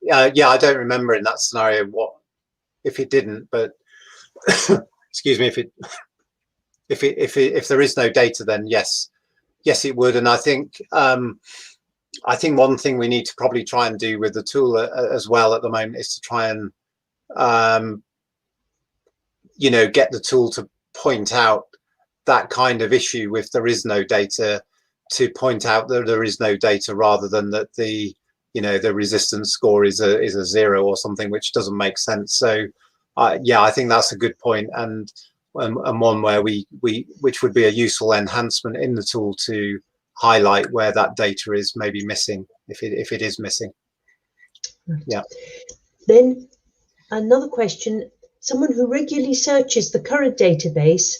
yeah, I don't remember in that scenario what if it didn't, but excuse me, if there is no data, then yes, it would. And I think one thing we need to probably try and do with the tool as well at the moment is to try and get the tool to point out that kind of issue if there is no data, to point out that there is no data, rather than that the resistance score is a 0 or something, which doesn't make sense. So yeah, I think that's a good point, and one where which would be a useful enhancement in the tool to highlight where that data is maybe missing, if it is missing. Right. Yeah. Then another question: someone who regularly searches the current database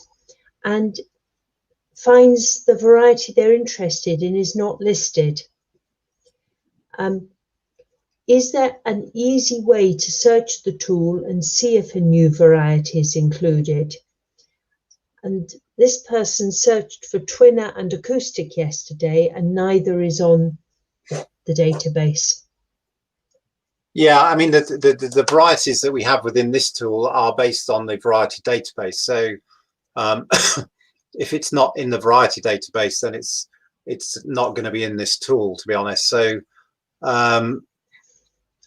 and finds the variety they're interested in is not listed. Is there an easy way to search the tool and see if a new variety is included? And this person searched for twinner and acoustic yesterday, and neither is on the database. Yeah, I mean, the varieties that we have within this tool are based on the variety database. So if it's not in the variety database, then it's not going to be in this tool, to be honest. So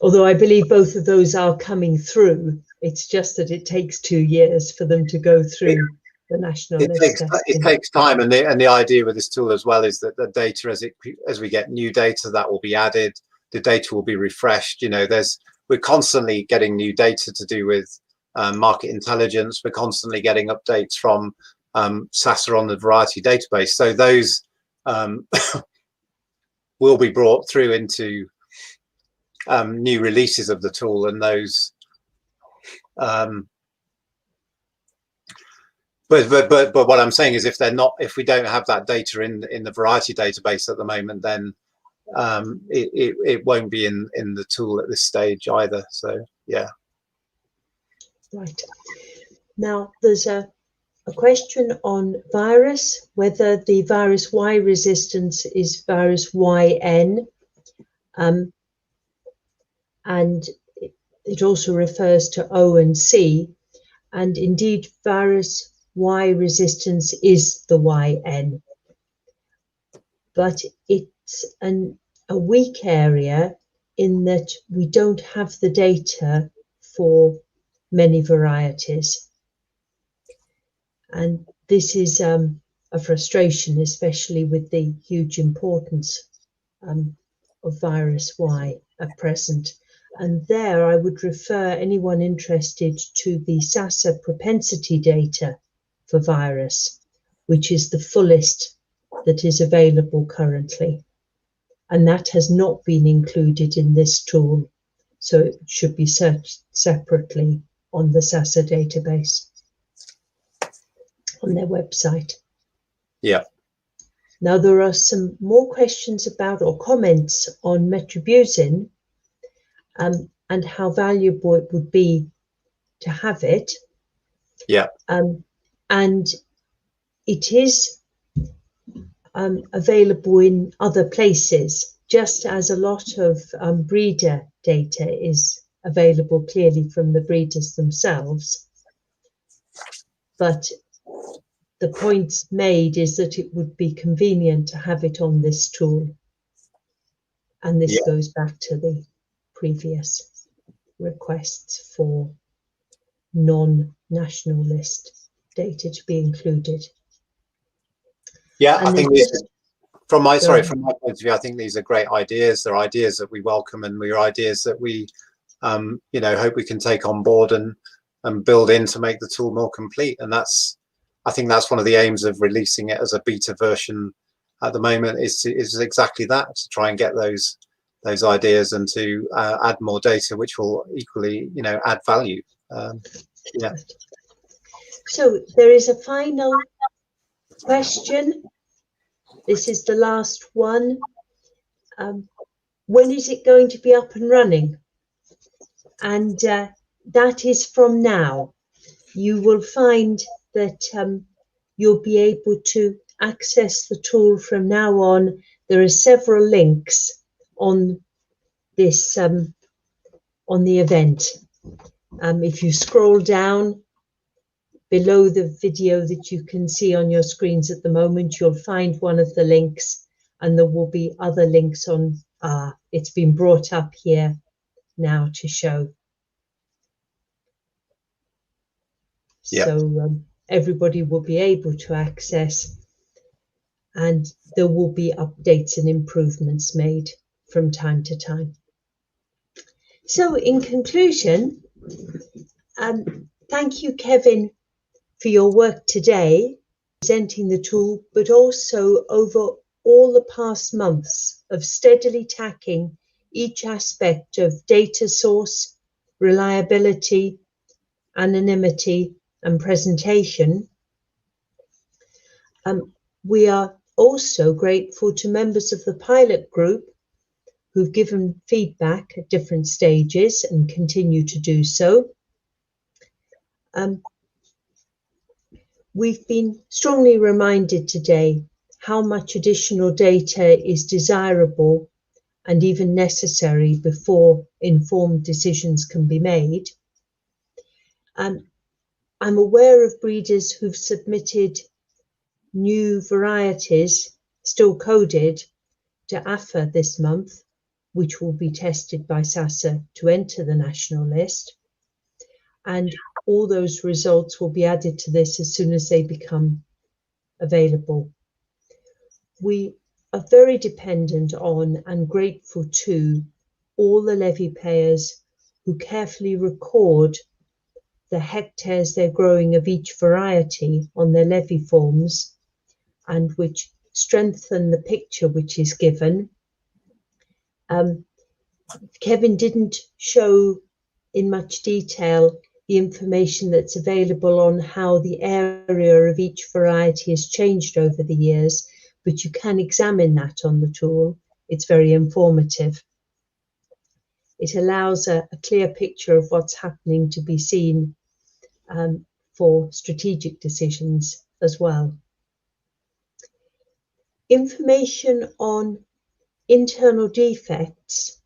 although I believe both of those are coming through, it's just that it takes 2 years for them to go through the national list. It takes time, and the idea with this tool as well is that the data, as we get new data, that will be added. The data will be refreshed. We're constantly getting new data to do with market intelligence. We're constantly getting updates from SASA on the variety database. So those will be brought through into new releases of the tool, and those but what I'm saying is, if we don't have that data in the variety database at the moment, then it won't be in the tool at this stage either. So yeah. Right. Now there's a question on virus, whether the virus Y resistance is virus YN, and it also refers to O and C, and indeed virus Y resistance is the YN, but it's a weak area in that we don't have the data for many varieties. And this is a frustration, especially with the huge importance of virus Y at present. And there I would refer anyone interested to the SASA propensity data for virus, which is the fullest that is available currently. And that has not been included in this tool, so it should be searched separately on the SASA database on their website. Yeah. Now there are some more questions about, or comments on, metribuzin and how valuable it would be to have it. Yeah. And it is available in other places, just as a lot of breeder data is available clearly from the breeders themselves. But the point made is that it would be convenient to have it on this tool. And this goes back to the previous requests for non-national list data to be included. Yeah, and I think from my point of view, I think these are great ideas. They're ideas that we welcome, and we're ideas that we hope we can take on board and build in to make the tool more complete. And I think that's one of the aims of releasing it as a beta version at the moment, is exactly that, to try and get those those ideas and to add more data, which will equally, add value. Yeah. So there is a final question. This is the last one. When is it going to be up and running? And that is from now. You will find that you'll be able to access the tool from now on. There are several links on this on the event. If you scroll down below the video that you can see on your screens at the moment, you'll find one of the links, and there will be other links on. It's been brought up here now to show. Yep. So everybody will be able to access, and there will be updates and improvements made from time to time. So in conclusion, thank you, Kevin, for your work today, presenting the tool, but also over all the past months of steadily tackling each aspect of data source, reliability, anonymity, and presentation. We are also grateful to members of the pilot group who've given feedback at different stages and continue to do so. We've been strongly reminded today how much additional data is desirable and even necessary before informed decisions can be made. I'm aware of breeders who've submitted new varieties, still coded, to AFA this month, which will be tested by SASA to enter the national list. And all those results will be added to this as soon as they become available. We are very dependent on and grateful to all the levy payers who carefully record the hectares they're growing of each variety on their levy forms, and which strengthen the picture which is given. Kevin didn't show in much detail the information that's available on how the area of each variety has changed over the years, but you can examine that on the tool. It's very informative. It allows a clear picture of what's happening to be seen for strategic decisions as well. Information on internal defects,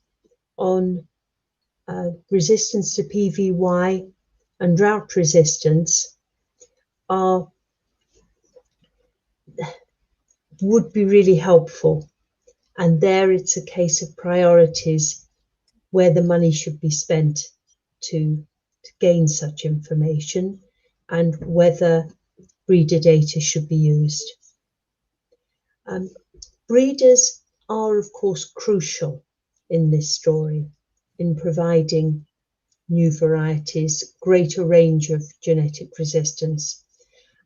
on resistance to PVY and drought resistance would be really helpful. And there it's a case of priorities, where the money should be spent to gain such information and whether breeder data should be used. Breeders are, of course, crucial in this story in providing new varieties, greater range of genetic resistance.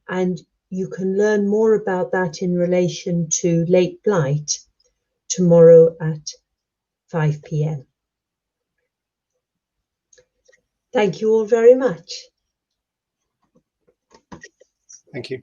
And you can learn more about that in relation to late blight tomorrow at 5 p.m. Thank you all very much. Thank you.